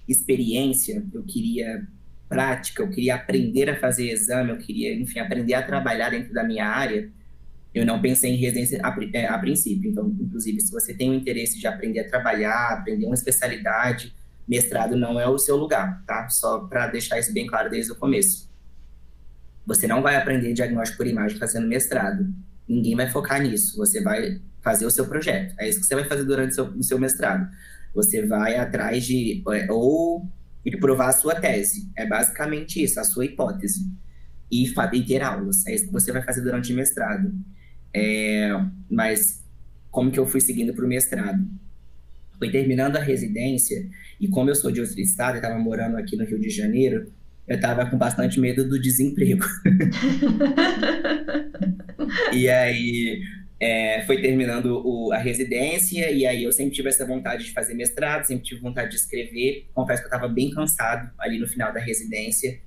Speaker 3: experiência, eu queria prática, eu queria aprender a fazer exame, eu queria, enfim, aprender a trabalhar dentro da minha área, eu não pensei em residência a princípio. Então, inclusive, se você tem o interesse de aprender a trabalhar, aprender uma especialidade, mestrado não é o seu lugar, tá? Só para deixar isso bem claro desde o começo. Você não vai aprender diagnóstico por imagem fazendo mestrado. Ninguém vai focar nisso. Você vai fazer o seu projeto. É isso que você vai fazer durante o seu mestrado. Você vai atrás de provar a sua tese. É basicamente isso, a sua hipótese. E ter aulas. É isso que você vai fazer durante o mestrado. Mas como que eu fui seguindo para o mestrado? Fui terminando a residência, e como eu sou de outro estado, eu estava morando aqui no Rio de Janeiro, eu estava com bastante medo do desemprego. E aí, foi terminando a residência, e aí eu sempre tive essa vontade de fazer mestrado, sempre tive vontade de escrever. Confesso que eu estava bem cansado ali no final da residência.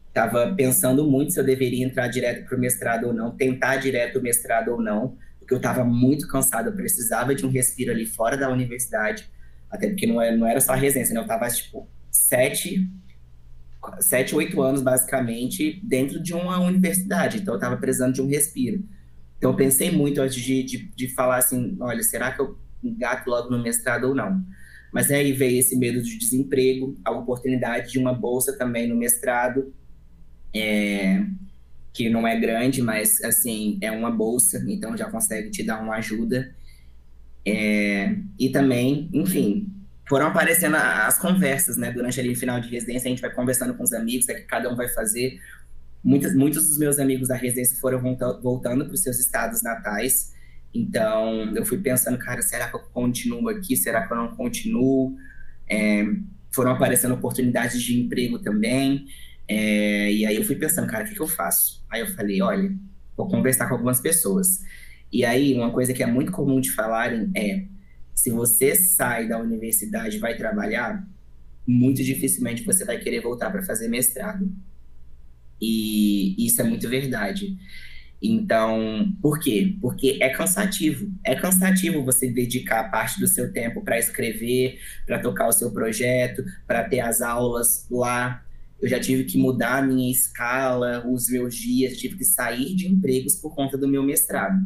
Speaker 3: Estava pensando muito se eu deveria entrar direto para o mestrado ou não, tentar direto o mestrado ou não, porque eu estava muito cansado, eu precisava de um respiro ali fora da universidade, até porque não era só a residência, né? Eu estava, tipo, 7, 8 anos, basicamente, dentro de uma universidade, então eu estava precisando de um respiro. Então eu pensei muito antes de falar assim, olha, será que eu engato logo no mestrado ou não? Mas aí veio esse medo de desemprego, a oportunidade de uma bolsa também no mestrado, que não é grande, mas, assim, é uma bolsa, então já consegue te dar uma ajuda. E também, enfim, foram aparecendo as conversas, né? Durante ali o final de residência, a gente vai conversando com os amigos, que cada um vai fazer. Muitos dos meus amigos da residência foram voltando para os seus estados natais. Então, eu fui pensando, cara, será que eu continuo aqui? Será que eu não continuo? Foram aparecendo oportunidades de emprego também. E aí eu fui pensando, cara, o que eu faço? Aí eu falei, olha, vou conversar com algumas pessoas. E aí, uma coisa que é muito comum de falarem se você sai da universidade e vai trabalhar, muito dificilmente você vai querer voltar para fazer mestrado. E isso é muito verdade. Então, por quê? Porque é cansativo. É cansativo você dedicar parte do seu tempo para escrever, para tocar o seu projeto, para ter as aulas lá. Eu já tive que mudar a minha escala, os meus dias, tive que sair de empregos por conta do meu mestrado.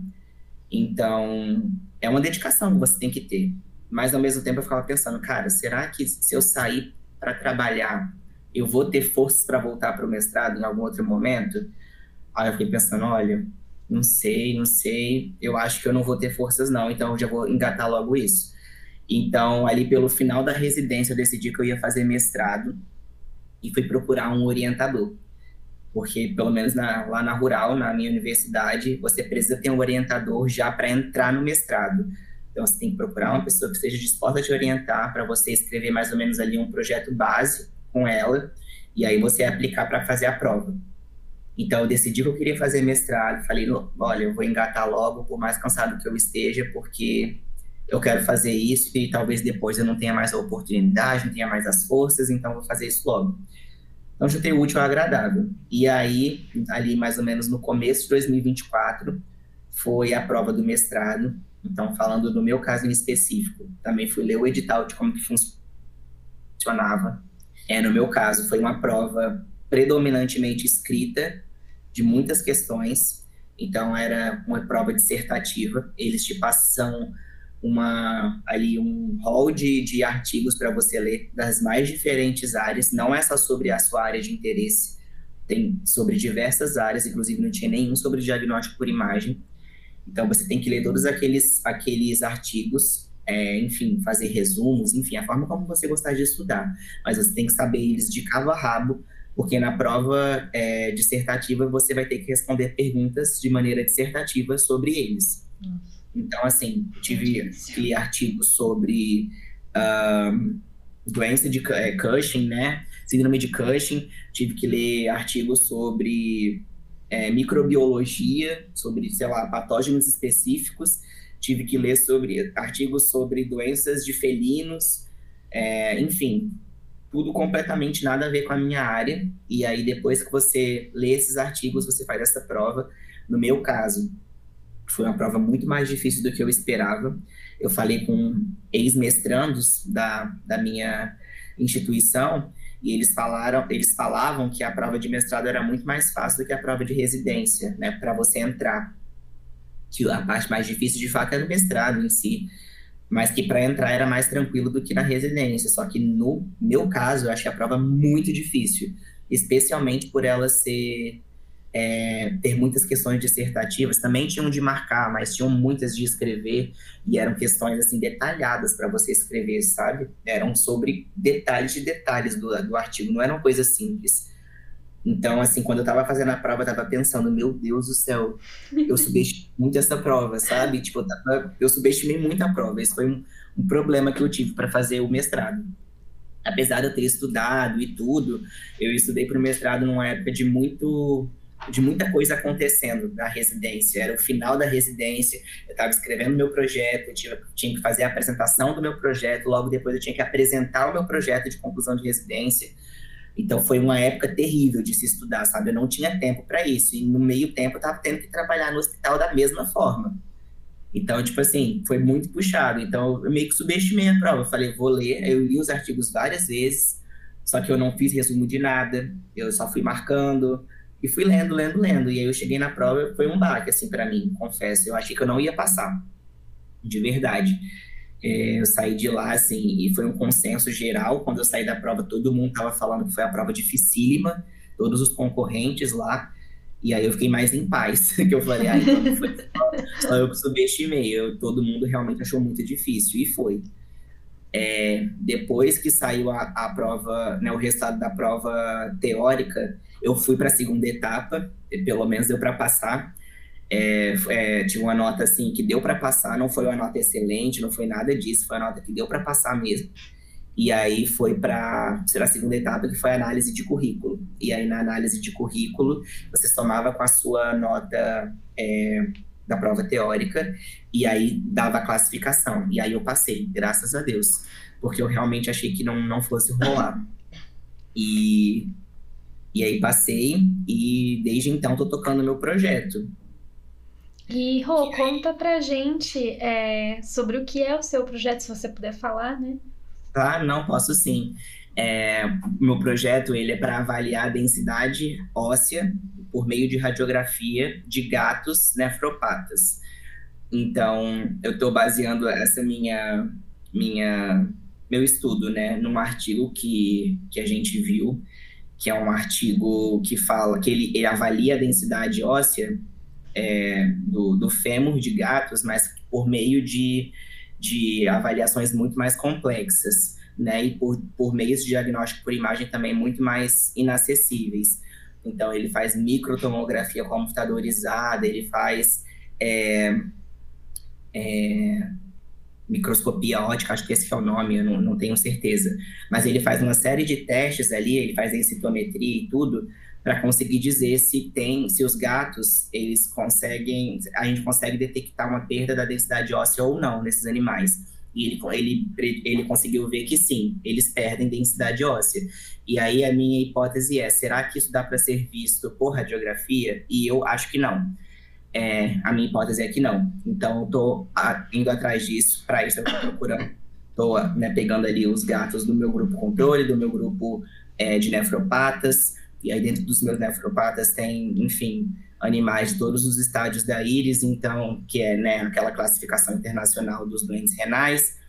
Speaker 3: Então, é uma dedicação que você tem que ter. Mas, ao mesmo tempo, eu ficava pensando, cara, será que se eu sair para trabalhar, eu vou ter forças para voltar para o mestrado em algum outro momento? Aí eu fiquei pensando, olha, não sei, eu acho que eu não vou ter forças não, então eu já vou engatar logo isso. Então, ali pelo final da residência, eu decidi que eu ia fazer mestrado e fui procurar um orientador. Porque, pelo menos lá na Rural, na minha universidade, você precisa ter um orientador já para entrar no mestrado. Então, você tem que procurar uma pessoa que esteja disposta a te orientar para você escrever mais ou menos ali um projeto base com ela, e aí você aplicar para fazer a prova. Então, eu decidi que eu queria fazer mestrado. Falei, olha, eu vou engatar logo, por mais cansado que eu esteja, porque eu quero fazer isso e talvez depois eu não tenha mais a oportunidade, não tenha mais as forças, então eu vou fazer isso logo. Então, juntei o útil ao agradável. E aí, ali mais ou menos no começo de 2024, foi a prova do mestrado. Então, falando do meu caso em específico, também fui ler o edital de como que funcionava. No meu caso, foi uma prova predominantemente escrita, de muitas questões. Então, era uma prova dissertativa. Eles te passam um hall de artigos para você ler das mais diferentes áreas. Não é só sobre a sua área de interesse, tem sobre diversas áreas, inclusive não tinha nenhum sobre diagnóstico por imagem. Então, você tem que ler todos aqueles artigos, enfim, fazer resumos, enfim, a forma como você gostar de estudar. Mas você tem que saber eles de cabo a rabo, porque na prova dissertativa você vai ter que responder perguntas de maneira dissertativa sobre eles. Então, assim, eu tive que ler artigos sobre doença de Cushing, né? Síndrome de Cushing. Tive que ler artigos sobre microbiologia, sobre, sei lá, patógenos específicos. Tive que ler artigos sobre doenças de felinos. Enfim, tudo completamente nada a ver com a minha área. E aí, depois que você lê esses artigos, você faz essa prova. No meu caso, foi uma prova muito mais difícil do que eu esperava. Eu falei com ex-mestrandos da minha instituição e eles falavam que a prova de mestrado era muito mais fácil do que a prova de residência, né, para você entrar. Que a parte mais difícil, de fato, era o mestrado em si, mas que para entrar era mais tranquilo do que na residência. Só que no meu caso, eu achei a prova muito difícil, especialmente por ela ter muitas questões dissertativas. Também tinham de marcar, mas tinham muitas de escrever, e eram questões assim detalhadas para você escrever, sabe? Eram sobre detalhes de detalhes do artigo, não era uma coisa simples. Então, assim, quando eu estava fazendo a prova, eu estava pensando, meu Deus do céu, eu subestimei muito essa prova, sabe? Tipo, eu subestimei muito a prova. Esse foi um problema que eu tive para fazer o mestrado. Apesar de eu ter estudado e tudo, eu estudei para o mestrado numa época de muita coisa acontecendo na residência. Era o final da residência, eu estava escrevendo meu projeto, eu tinha que fazer a apresentação do meu projeto, logo depois eu tinha que apresentar o meu projeto de conclusão de residência. Então foi uma época terrível de se estudar, sabe? Eu não tinha tempo para isso, e no meio tempo eu estava tendo que trabalhar no hospital da mesma forma. Então, tipo assim, foi muito puxado. Então eu meio que subestimei a prova. Eu falei, vou ler. Eu li os artigos várias vezes, só que eu não fiz resumo de nada, eu só fui marcando e fui lendo. E aí eu cheguei na prova, foi um baque, assim, para mim, confesso. Eu achei que eu não ia passar, de verdade. Eu saí de lá, assim, e foi um consenso geral. Quando eu saí da prova, todo mundo estava falando que foi a prova dificílima, todos os concorrentes lá, e aí eu fiquei mais em paz, que eu falei, então não foi só eu que subestimei, todo mundo realmente achou muito difícil, e foi. Depois que saiu a prova, né, o resultado da prova teórica, eu fui para a segunda etapa, pelo menos deu para passar. Tinha uma nota assim que deu para passar, não foi uma nota excelente, não foi nada disso, foi uma nota que deu para passar mesmo. E aí foi para a segunda etapa, que foi a análise de currículo. E aí na análise de currículo você somava com a sua nota da prova teórica e aí dava a classificação. E aí eu passei, graças a Deus, porque eu realmente achei que não fosse rolar. E aí passei, e desde então tô tocando meu projeto.
Speaker 2: E, Rô, conta pra gente sobre o que é o seu projeto, se você puder falar, né?
Speaker 3: Claro, não, posso sim. Meu projeto ele é para avaliar a densidade óssea por meio de radiografia de gatos nefropatas. Então, eu estou baseando essa meu estudo, né, num artigo que a gente viu, que é um artigo que fala que ele avalia a densidade óssea do fêmur de gatos, mas por meio de avaliações muito mais complexas, né? E por meios de diagnóstico por imagem também muito mais inacessíveis. Então, ele faz microtomografia computadorizada, ele faz microscopia óptica, acho que esse é o nome, eu não tenho certeza. Mas ele faz uma série de testes ali, ele faz densitometria e tudo, para conseguir dizer se os gatos, a gente consegue detectar uma perda da densidade óssea ou não nesses animais. E ele conseguiu ver que sim, eles perdem densidade óssea. E aí a minha hipótese será que isso dá para ser visto por radiografia? E eu acho que não. A minha hipótese é que não. Então, eu estou indo atrás disso. Para isso, eu estou procurando. Estou pegando ali os gatos do meu grupo controle, do meu grupo de nefropatas. E aí, dentro dos meus nefropatas, tem, enfim, animais de todos os estádios da íris, então, que é aquela classificação internacional dos doentes renais,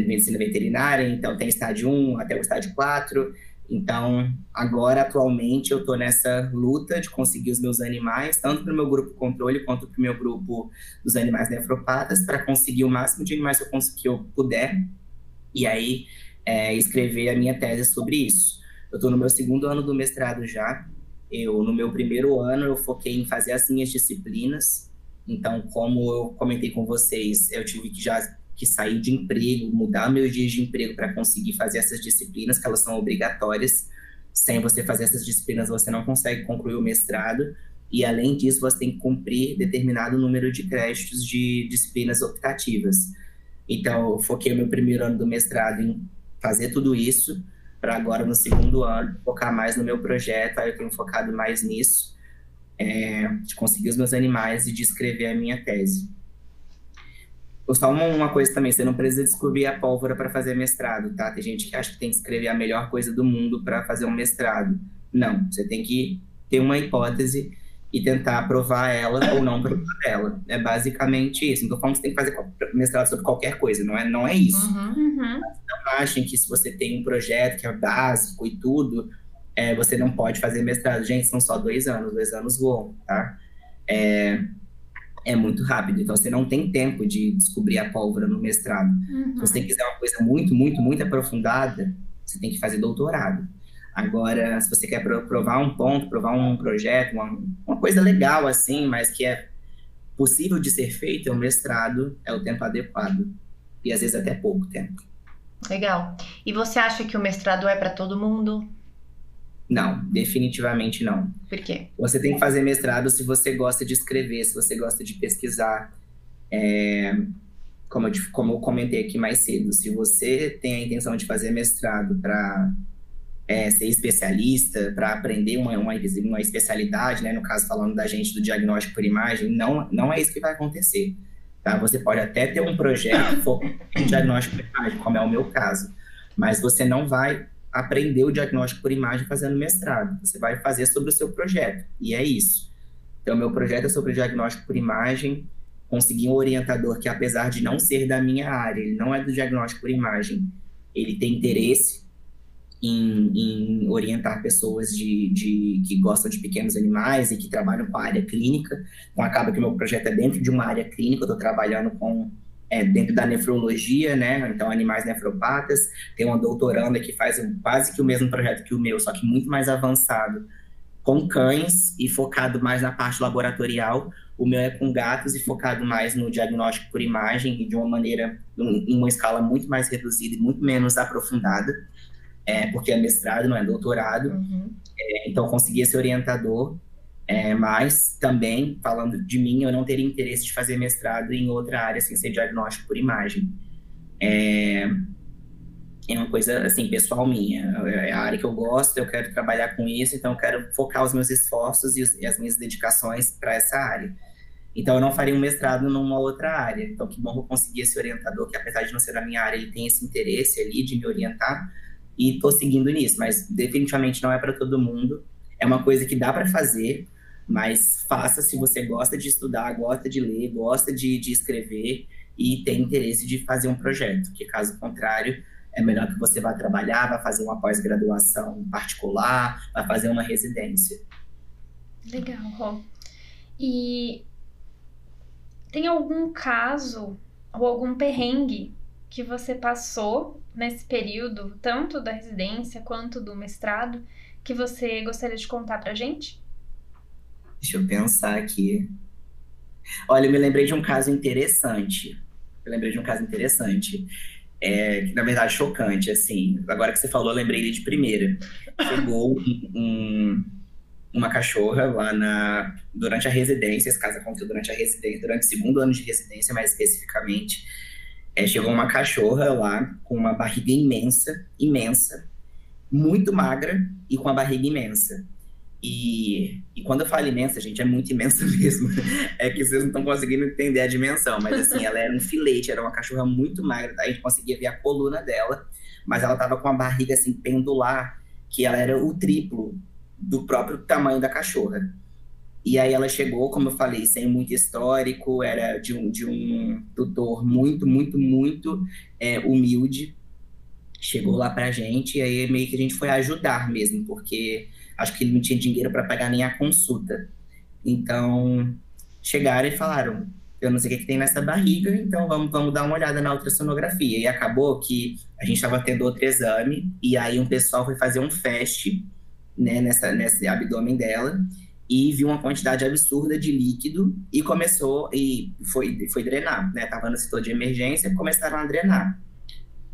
Speaker 3: medicina veterinária. Então, tem estádio 1 até o estádio 4. Então, agora, atualmente, eu estou nessa luta de conseguir os meus animais, tanto para o meu grupo controle quanto para o meu grupo dos animais nefropatas, para conseguir o máximo de animais que eu puder, e aí escrever a minha tese sobre isso. Eu estou no meu 2º ano do mestrado já. No meu 1º ano, eu foquei em fazer as minhas disciplinas. Então, como eu comentei com vocês, eu tive que sair de emprego, mudar meus dias de emprego para conseguir fazer essas disciplinas, que elas são obrigatórias. Sem você fazer essas disciplinas, você não consegue concluir o mestrado. E, além disso, você tem que cumprir determinado número de créditos de disciplinas optativas. Então, eu foquei o meu 1º ano do mestrado em fazer tudo isso, para agora, no 2º ano, focar mais no meu projeto. Aí eu tenho focado mais nisso, de conseguir os meus animais e de escrever a minha tese. Só uma coisa também, você não precisa descobrir a pólvora para fazer mestrado, tá? Tem gente que acha que tem que escrever a melhor coisa do mundo para fazer um mestrado. Não, você tem que ter uma hipótese e tentar provar ela ou não provar ela. É basicamente isso. Não estou falando que você tem que fazer mestrado sobre qualquer coisa, não é isso.
Speaker 2: Uhum.
Speaker 3: Mas não achem que se você tem um projeto que é básico e tudo, você não pode fazer mestrado. Gente, são só 2 anos, 2 anos voam, tá? É muito rápido, então você não tem tempo de descobrir a pólvora no mestrado.
Speaker 2: Uhum.
Speaker 3: Se você quiser uma coisa muito, muito, muito aprofundada, você tem que fazer doutorado. Agora, se você quer provar um ponto, provar um projeto, uma coisa legal assim, mas que é possível de ser feita, o mestrado é o tempo adequado. E às vezes até pouco tempo.
Speaker 1: Legal. E você acha que o mestrado é para todo mundo?
Speaker 3: Não, definitivamente não.
Speaker 1: Por quê?
Speaker 3: Você tem que fazer mestrado se você gosta de escrever, se você gosta de pesquisar. Como eu comentei aqui mais cedo, se você tem a intenção de fazer mestrado para ser especialista, para aprender uma especialidade, né? No caso, falando da gente do diagnóstico por imagem, não é isso que vai acontecer. Tá? Você pode até ter um projeto focado em diagnóstico por imagem, como é o meu caso, mas você não vai aprender o diagnóstico por imagem fazendo mestrado. Você vai fazer sobre o seu projeto, e é isso. Então, meu projeto é sobre o diagnóstico por imagem. Consegui um orientador que, apesar de não ser da minha área, ele não é do diagnóstico por imagem, ele tem interesse em orientar pessoas que gostam de pequenos animais e que trabalham com a área clínica. Então, acaba que o meu projeto é dentro de uma área clínica. Eu estou trabalhando dentro da nefrologia, né? Então, animais nefropatas. Tem uma doutoranda que faz quase que o mesmo projeto que o meu, só que muito mais avançado, com cães e focado mais na parte laboratorial. O meu é com gatos e focado mais no diagnóstico por imagem e de uma maneira, em uma escala muito mais reduzida e muito menos aprofundada, porque é mestrado, não é doutorado.
Speaker 1: Uhum.
Speaker 3: Então, eu consegui esse orientador, mas também, falando de mim, eu não teria interesse de fazer mestrado em outra área sem ser diagnóstico por imagem. É uma coisa, assim, pessoal minha. É a área que eu gosto, eu quero trabalhar com isso, então eu quero focar os meus esforços e as minhas dedicações para essa área. Então, eu não faria um mestrado numa outra área. Então, que bom que eu consegui esse orientador, que apesar de não ser da minha área, ele tem esse interesse ali de me orientar. E estou seguindo nisso, mas definitivamente não é para todo mundo. É uma coisa que dá para fazer, mas faça se você gosta de estudar, gosta de ler, gosta de escrever e tem interesse de fazer um projeto. Porque, caso contrário, é melhor que você vá trabalhar, vá fazer uma pós-graduação particular, vá fazer uma residência.
Speaker 2: Legal, Rô. E tem algum caso ou algum perrengue que você passou nesse período, tanto da residência quanto do mestrado, que você gostaria de contar pra gente?
Speaker 3: Deixa eu pensar aqui. Olha, eu me lembrei de um caso interessante. Que, na verdade, chocante, assim. Agora que você falou, eu lembrei ele de primeira. Chegou uma cachorra lá durante a residência, esse caso aconteceu durante a residência, durante o segundo ano de residência, mais especificamente. Chegou uma cachorra lá com uma barriga imensa, muito magra e com a barriga imensa. E quando eu falo imensa, gente, é muito imensa mesmo. É que vocês não estão conseguindo entender a dimensão, mas assim, ela era um filete, era uma cachorra muito magra, a gente conseguia ver a coluna dela, mas ela tava com a barriga assim, pendular, que ela era o triplo do próprio tamanho da cachorra. E aí ela chegou, como eu falei, sem muito histórico, era de um tutor muito, muito, muito humilde. Chegou lá pra gente e aí meio que a gente foi ajudar mesmo, porque acho que ele não tinha dinheiro para pagar nem a consulta. Então, chegaram e falaram, eu não sei o que tem nessa barriga, então vamos dar uma olhada na ultrassonografia. E acabou que a gente estava tendo outro exame, e aí um pessoal foi fazer um FAST, né, nesse abdômen dela, e viu uma quantidade absurda de líquido, e foi drenar, né? Tava no setor de emergência, começaram a drenar.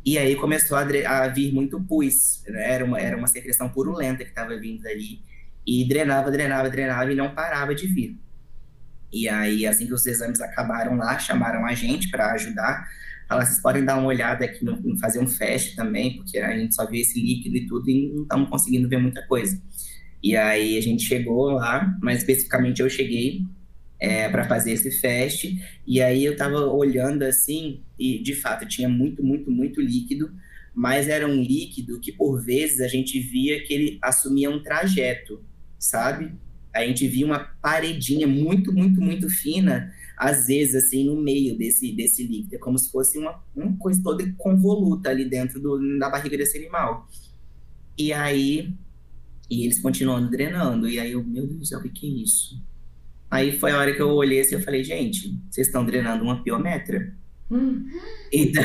Speaker 3: E aí começou a vir muito pus, né? Era uma secreção purulenta que estava vindo ali, e drenava e não parava de vir. E aí, assim que os exames acabaram lá, chamaram a gente para ajudar. Falaram, vocês podem dar uma olhada aqui, fazer um FAST também, porque a gente só vê esse líquido e tudo, e não estamos conseguindo ver muita coisa. E aí a gente chegou lá, mais especificamente eu cheguei para fazer esse FAST, e aí eu estava olhando assim, e de fato tinha muito, muito, muito líquido, mas era um líquido que por vezes a gente via que ele assumia um trajeto, sabe? A gente via uma paredinha muito, muito, muito fina, às vezes assim, no meio desse líquido, é como se fosse uma coisa toda convoluta ali dentro da barriga desse animal. E eles continuando drenando, e aí eu, meu Deus do céu, o que é isso? Aí foi a hora que eu olhei assim, eu falei, gente, vocês estão drenando uma piometra? Então,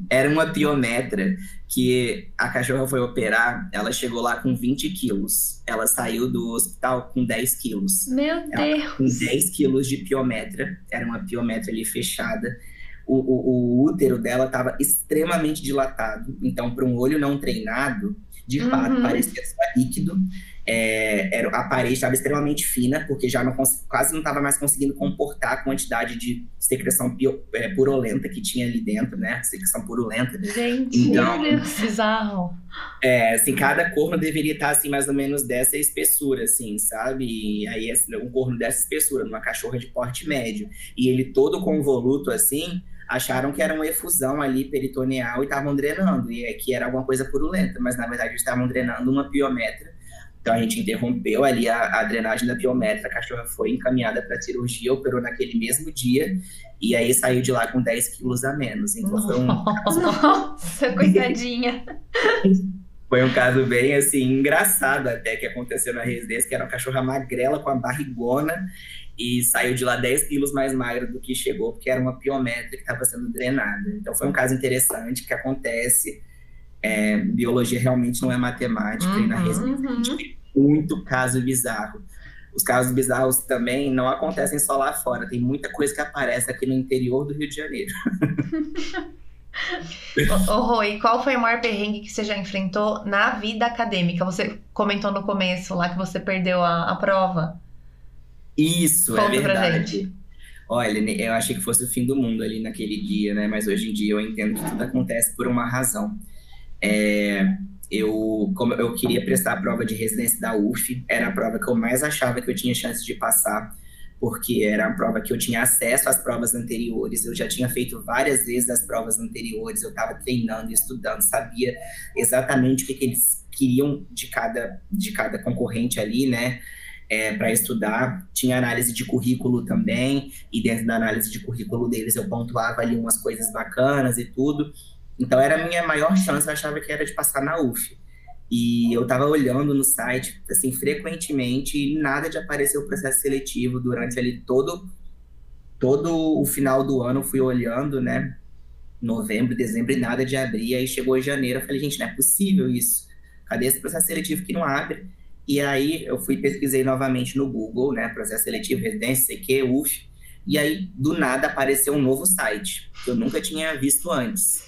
Speaker 3: era uma piometra que a cachorra foi operar, ela chegou lá com 20 quilos. Ela saiu do hospital com 10 quilos.
Speaker 2: Meu Deus!
Speaker 3: Com 10 quilos de piometra, era uma piometra ali fechada. O útero dela estava extremamente dilatado, então para um olho não treinado, de fato, parecia só líquido. A parede estava extremamente fina, porque já quase não estava mais conseguindo comportar a quantidade de secreção purulenta que tinha ali dentro, né? Secreção purulenta.
Speaker 1: Gente,
Speaker 3: então,
Speaker 1: meu Deus, bizarro.
Speaker 3: Assim, cada corno deveria estar, assim, mais ou menos dessa espessura, assim, sabe? E aí, um corno dessa espessura, numa cachorra de porte médio. E ele todo convoluto, assim, acharam que era uma efusão ali peritoneal e estavam drenando, e que era alguma coisa purulenta, mas na verdade eles estavam drenando uma piometra. Então a gente interrompeu ali a drenagem da piometra, a cachorra foi encaminhada para cirurgia, operou naquele mesmo dia, e aí saiu de lá com 10 quilos a menos. Então foi
Speaker 2: Nossa, coitadinha!
Speaker 3: Foi um caso bem, assim, engraçado até que aconteceu na residência, que era uma cachorra magrela com a barrigona, e saiu de lá 10 quilos mais magra do que chegou, porque era uma piometra que estava sendo drenada. Então foi um caso interessante que acontece. Biologia realmente não é matemática, e na residência a gente tem muito caso bizarro. Os casos bizarros também não acontecem só lá fora, tem muita coisa que aparece aqui no interior do Rio de Janeiro.
Speaker 1: Rô, qual foi o maior perrengue que você já enfrentou na vida acadêmica? Você comentou no começo lá que você perdeu a prova.
Speaker 3: Isso,
Speaker 1: Conta
Speaker 3: é
Speaker 1: pra
Speaker 3: verdade.
Speaker 1: gente.
Speaker 3: Olha, eu achei que fosse o fim do mundo ali naquele dia, né? Mas hoje em dia eu entendo que tudo acontece por uma razão. Como eu queria prestar a prova de residência da UF, era a prova que eu mais achava que eu tinha chance de passar, porque era uma prova que eu tinha acesso às provas anteriores, eu já tinha feito várias vezes as provas anteriores, eu estava treinando, estudando, sabia exatamente o que eles queriam de cada concorrente ali, né, para estudar. Tinha análise de currículo também, e dentro da análise de currículo deles eu pontuava ali umas coisas bacanas e tudo. Então era a minha maior chance, eu achava que era de passar na UF. E eu estava olhando no site, assim, frequentemente, e nada de aparecer o processo seletivo durante ali todo o final do ano. Eu fui olhando, né, novembro, dezembro, e nada de abrir. Aí chegou janeiro, eu falei, gente, não é possível isso. Cadê esse processo seletivo que não abre? E aí eu pesquisei novamente no Google, né, processo seletivo, residência, CQ, UF, e aí do nada apareceu um novo site, que eu nunca tinha visto antes.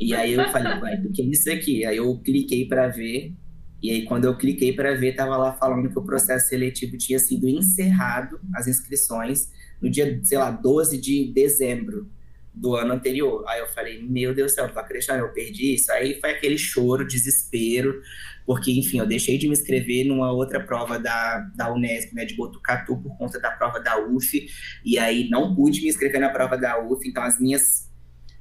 Speaker 3: E aí eu falei, ué, o que é isso aqui? Aí eu cliquei para ver, e aí quando eu cliquei para ver, tava lá falando que o processo seletivo tinha sido encerrado, as inscrições, no dia, sei lá, 12 de dezembro do ano anterior. Aí eu falei, meu Deus do céu, não tô acreditando, eu perdi isso. Aí foi aquele choro, desespero, porque, enfim, eu deixei de me inscrever numa outra prova da Unesp, né, de Botucatu, por conta da prova da UF, e aí não pude me inscrever na prova da UF, então as minhas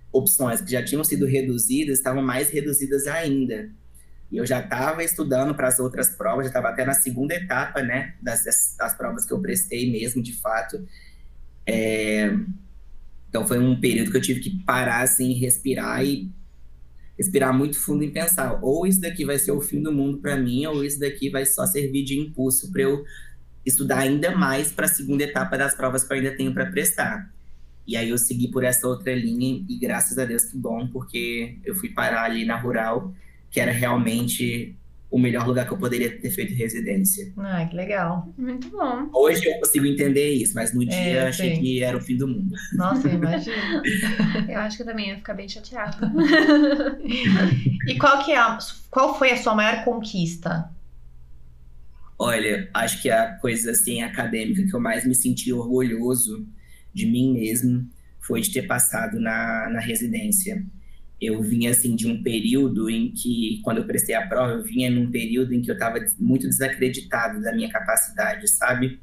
Speaker 3: opções que já tinham sido reduzidas estavam mais reduzidas ainda. E eu já estava estudando para as outras provas, já estava até na segunda etapa, né, das provas que eu prestei mesmo, de fato. Então foi um período que eu tive que parar, assim, respirar muito fundo e pensar, ou isso daqui vai ser o fim do mundo para mim, ou isso daqui vai só servir de impulso para eu estudar ainda mais para a segunda etapa das provas que eu ainda tenho para prestar. E aí eu segui por essa outra linha, e graças a Deus que bom, porque eu fui parar ali na Rural, que era realmente o melhor lugar que eu poderia ter feito residência.
Speaker 1: Ah, que legal.
Speaker 2: Muito bom.
Speaker 3: Hoje eu consigo entender isso, mas no dia eu achei
Speaker 1: sim.
Speaker 3: que era o fim do mundo.
Speaker 1: Nossa, eu imagino.
Speaker 2: Eu acho que eu também ia ficar bem chateada.
Speaker 1: E qual foi a sua maior conquista?
Speaker 3: Olha, acho que a coisa assim acadêmica que eu mais me senti orgulhoso de mim mesmo foi de ter passado na residência. Eu vinha assim de um período em que, quando eu prestei a prova, eu vinha num período em que eu estava muito desacreditado da minha capacidade, sabe?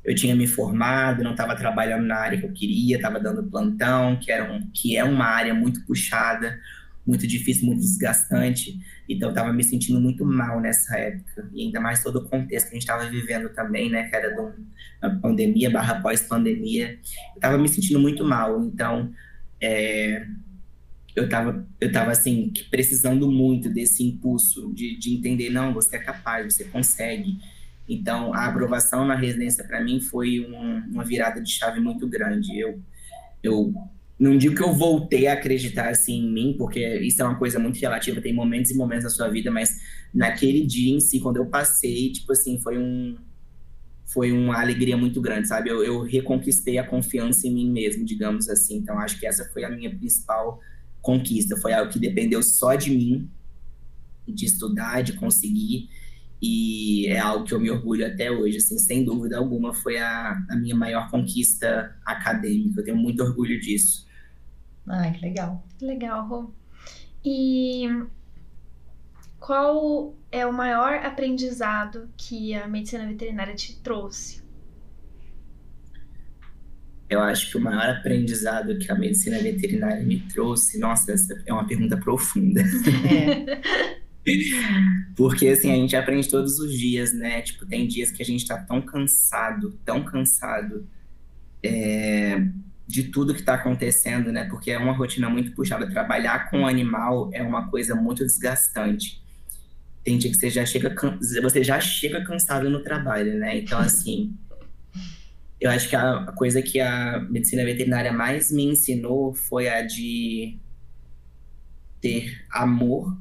Speaker 3: Eu tinha me formado, não estava trabalhando na área que eu queria, estava dando plantão, que é uma área muito puxada, muito difícil, muito desgastante. Então eu estava me sentindo muito mal nessa época, e ainda mais todo o contexto que a gente estava vivendo também, né, que era de uma pandemia / pós-pandemia. Eu estava me sentindo muito mal, então eu tava assim, precisando muito desse impulso de entender, não, você é capaz, você consegue. Então a aprovação na residência para mim foi uma virada de chave muito grande. Eu não digo que eu voltei a acreditar assim em mim, porque isso é uma coisa muito relativa, tem momentos e momentos na sua vida, mas naquele dia em si, quando eu passei, tipo assim, foi uma alegria muito grande, sabe? Eu reconquistei a confiança em mim mesmo, digamos assim. Então acho que essa foi a minha principal conquista, foi algo que dependeu só de mim, de estudar, de conseguir, e é algo que eu me orgulho até hoje, assim, sem dúvida alguma, foi a minha maior conquista acadêmica. Eu tenho muito orgulho disso.
Speaker 1: Ai, que legal.
Speaker 2: Legal, Rô. E qual é o maior aprendizado que a medicina veterinária te trouxe?
Speaker 3: Eu acho que o maior aprendizado que a medicina veterinária me trouxe... Nossa, essa é uma pergunta profunda. Porque, assim, a gente aprende todos os dias, né? Tipo, tem dias que a gente tá tão cansado de tudo que tá acontecendo, né? Porque é uma rotina muito puxada. Trabalhar com animal é uma coisa muito desgastante. Tem dia que você já chega cansado no trabalho, né? Então, assim, eu acho que a coisa que a medicina veterinária mais me ensinou foi a de ter amor,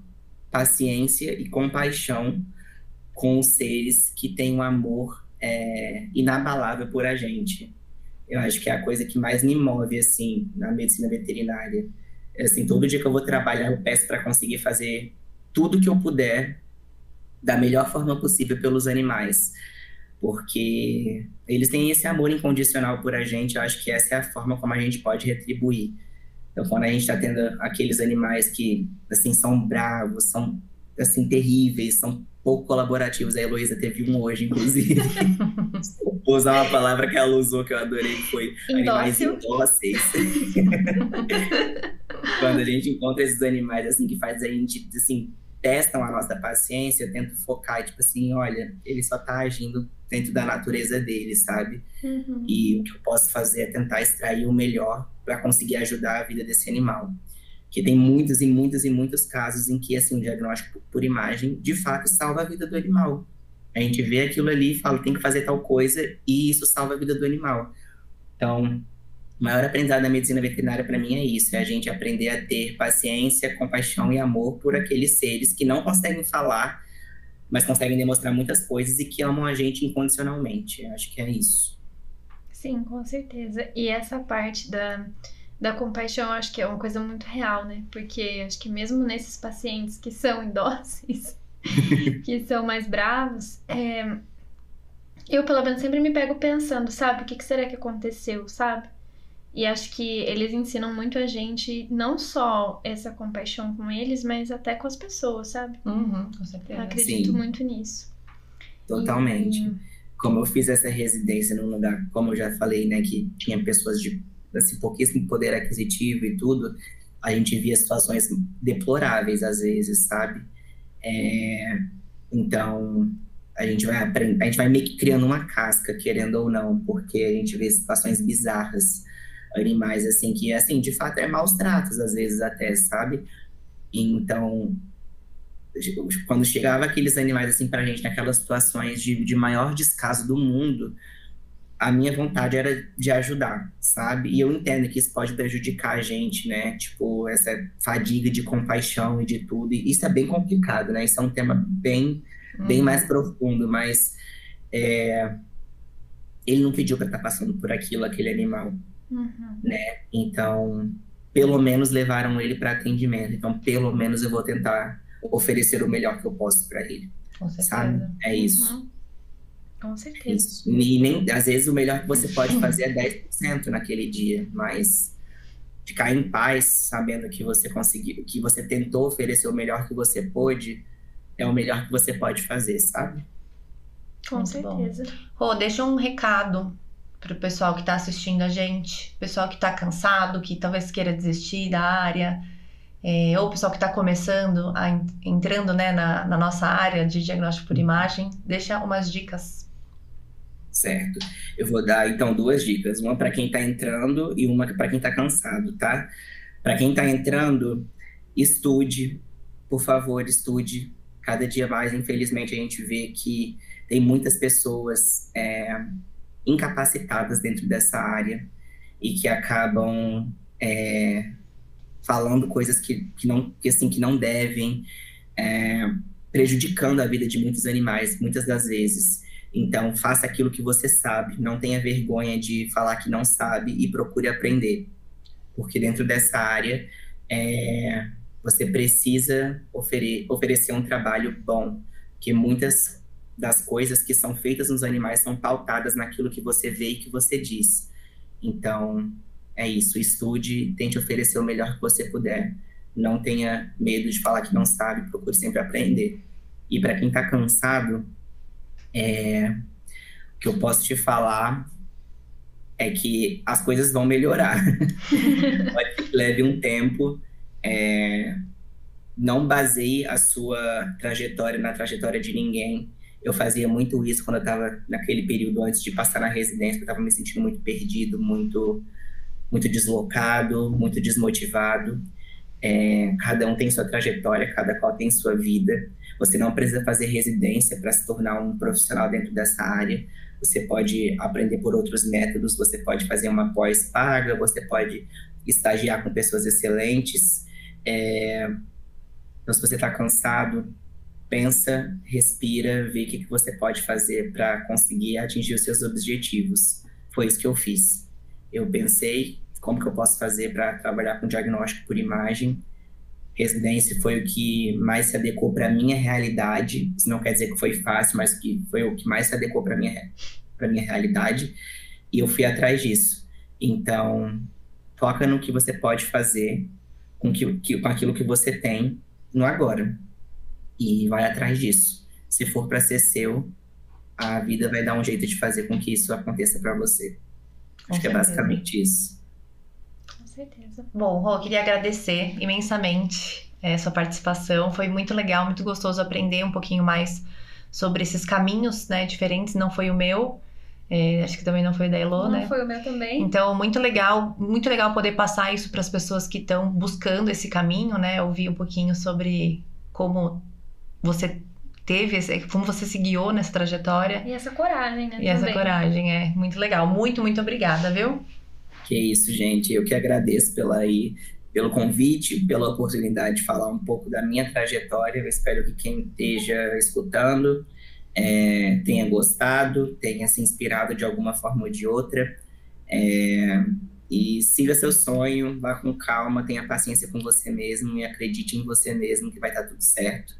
Speaker 3: paciência e compaixão com os seres que têm um amor inabalável por a gente. Eu acho que é a coisa que mais me move, assim, na medicina veterinária. Assim, todo dia que eu vou trabalhar, eu peço para conseguir fazer tudo que eu puder da melhor forma possível pelos animais, porque eles têm esse amor incondicional por a gente. Eu acho que essa é a forma como a gente pode retribuir. Então, quando a gente está tendo aqueles animais que, assim, são bravos, são assim, terríveis, são pouco colaborativos. A Heloísa teve um hoje, inclusive. Vou usar uma palavra que ela usou, que eu adorei, que foi animais
Speaker 2: Indócil.
Speaker 3: indóceis. Quando a gente encontra esses animais, assim, que faz a gente, assim, testam a nossa paciência, eu tento focar, tipo assim, olha, ele só tá agindo dentro da natureza dele, sabe?
Speaker 2: Uhum.
Speaker 3: E o que eu posso fazer é tentar extrair o melhor para conseguir ajudar a vida desse animal. Que tem muitos e muitos e muitos casos em que, assim, o diagnóstico por imagem, de fato, salva a vida do animal. A gente vê aquilo ali e fala, tem que fazer tal coisa, e isso salva a vida do animal. Então, o maior aprendizado da medicina veterinária para mim é isso, é a gente aprender a ter paciência, compaixão e amor por aqueles seres que não conseguem falar, mas conseguem demonstrar muitas coisas e que amam a gente incondicionalmente. Eu acho que é isso.
Speaker 2: Sim, com certeza. E essa parte da compaixão, eu acho que é uma coisa muito real, né? Porque acho que mesmo nesses pacientes que são indóceis, que são mais bravos, eu pelo menos sempre me pego pensando, sabe? O que será que aconteceu, sabe? E acho que eles ensinam muito a gente, não só essa compaixão com eles, mas até com as pessoas, sabe?
Speaker 1: Com
Speaker 2: Eu
Speaker 1: certeza.
Speaker 2: acredito
Speaker 3: Sim.
Speaker 2: muito nisso.
Speaker 3: Totalmente. Como eu fiz essa residência num lugar, como eu já falei, né, que tinha pessoas de assim, pouquíssimo poder aquisitivo e tudo, a gente via situações deploráveis às vezes, sabe? Então, a gente vai aprender, a gente vai meio que criando uma casca, querendo ou não, porque a gente vê situações bizarras, animais assim que assim, de fato é maus tratos às vezes até, sabe? Então, quando chegava aqueles animais assim pra gente naquelas situações de maior descaso do mundo, a minha vontade era de ajudar, sabe? E eu entendo que isso pode prejudicar a gente, né? Tipo, essa fadiga de compaixão e de tudo. E isso é bem complicado, né? Isso é um tema bem mais profundo, mas ele não pediu para estar passando por aquilo, aquele animal, né? Então, pelo menos levaram ele para atendimento. Então, pelo menos eu vou tentar oferecer o melhor que eu posso para ele,
Speaker 1: Com certeza.
Speaker 3: sabe? É isso.
Speaker 2: Com certeza.
Speaker 3: Isso. E nem, às vezes o melhor que você pode fazer é 10% naquele dia, mas ficar em paz, sabendo que você conseguiu, que você tentou oferecer o melhor que você pôde, é o melhor que você pode fazer, sabe?
Speaker 2: Com
Speaker 1: Muito
Speaker 2: certeza.
Speaker 1: Rô, deixa um recado pro pessoal que tá assistindo a gente, pessoal que tá cansado, que talvez queira desistir da área, ou o pessoal que tá começando, entrando, né, na nossa área de diagnóstico por imagem. Deixa umas dicas.
Speaker 3: Certo. Eu vou dar, então, 2 dicas. Uma para quem está entrando e uma para quem está cansado, tá? Para quem está entrando, estude. Por favor, estude. Cada dia mais, infelizmente, a gente vê que tem muitas pessoas incapacitadas dentro dessa área e que acabam falando coisas que não devem, prejudicando a vida de muitos animais, muitas das vezes. Então, faça aquilo que você sabe, não tenha vergonha de falar que não sabe e procure aprender. Porque dentro dessa área, você precisa oferecer um trabalho bom, porque muitas das coisas que são feitas nos animais são pautadas naquilo que você vê e que você diz. Então, é isso, estude, tente oferecer o melhor que você puder. Não tenha medo de falar que não sabe, procure sempre aprender. E para quem está cansado, o que eu posso te falar é que as coisas vão melhorar. Pode que leve um tempo. Não baseie a sua trajetória na trajetória de ninguém. Eu fazia muito isso quando eu estava naquele período antes de passar na residência, eu estava me sentindo muito perdido, muito deslocado, muito desmotivado. Cada um tem sua trajetória, cada qual tem sua vida. Você não precisa fazer residência para se tornar um profissional dentro dessa área. Você pode aprender por outros métodos, você pode fazer uma pós-paga, você pode estagiar com pessoas excelentes. Então, se você está cansado, pensa, respira, vê o que você pode fazer para conseguir atingir os seus objetivos. Foi isso que eu fiz. Eu pensei como que eu posso fazer para trabalhar com diagnóstico por imagem. Residência foi o que mais se adequou para a minha realidade. Isso não quer dizer que foi fácil, mas que foi o que mais se adequou para a minha realidade. E eu fui atrás disso. Então, foca no que você pode fazer com aquilo que você tem no agora. e vai atrás disso. Se for para ser seu, a vida vai dar um jeito de fazer com que isso aconteça para você.
Speaker 1: Com
Speaker 3: Acho que é
Speaker 1: certeza.
Speaker 3: basicamente isso.
Speaker 2: Com certeza.
Speaker 1: Bom, Rô, queria agradecer imensamente sua participação. Foi muito legal, muito gostoso aprender um pouquinho mais sobre esses caminhos, né, diferentes. Não foi o meu, acho que também não foi o da Elô,
Speaker 2: Não
Speaker 1: né?
Speaker 2: foi o meu também.
Speaker 1: Então, muito legal poder passar isso para as pessoas que estão buscando esse caminho, né? Ouvir um pouquinho sobre como você como você se guiou nessa trajetória.
Speaker 2: E essa coragem, né?
Speaker 1: E essa
Speaker 2: também.
Speaker 1: coragem, muito legal. Muito, muito obrigada, viu?
Speaker 3: Que isso, gente. Eu que agradeço pelo convite, pela oportunidade de falar um pouco da minha trajetória. Eu espero que quem esteja escutando tenha gostado, tenha se inspirado de alguma forma ou de outra. E siga seu sonho, vá com calma, tenha paciência com você mesmo e acredite em você mesmo que vai estar tudo certo.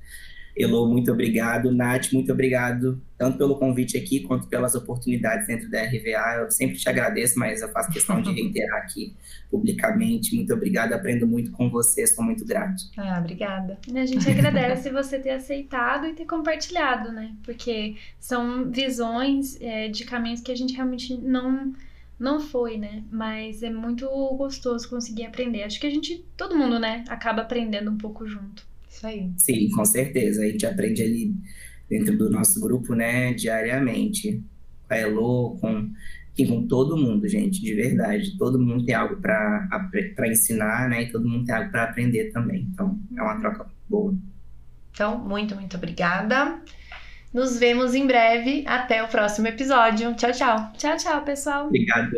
Speaker 3: Elô, muito obrigado. Nath, muito obrigado, tanto pelo convite aqui, quanto pelas oportunidades dentro da RVA. Eu sempre te agradeço, mas eu faço questão de reiterar aqui publicamente. Muito obrigado, aprendo muito com você, sou muito grato.
Speaker 1: Obrigada.
Speaker 2: A gente agradece você ter aceitado e ter compartilhado, né? Porque são visões de caminhos que a gente realmente não foi, né? Mas é muito gostoso conseguir aprender. Acho que todo mundo, né, acaba aprendendo um pouco junto.
Speaker 1: Isso aí.
Speaker 3: Sim, com certeza. A gente aprende ali dentro do nosso grupo, né, diariamente. Com a Elô, com todo mundo, gente, de verdade. Todo mundo tem algo para ensinar, né? E todo mundo tem algo para aprender também. Então, é uma troca boa.
Speaker 1: Então, muito, muito obrigada. Nos vemos em breve. Até o próximo episódio. Tchau, tchau.
Speaker 2: Tchau, tchau, pessoal.
Speaker 3: Obrigado.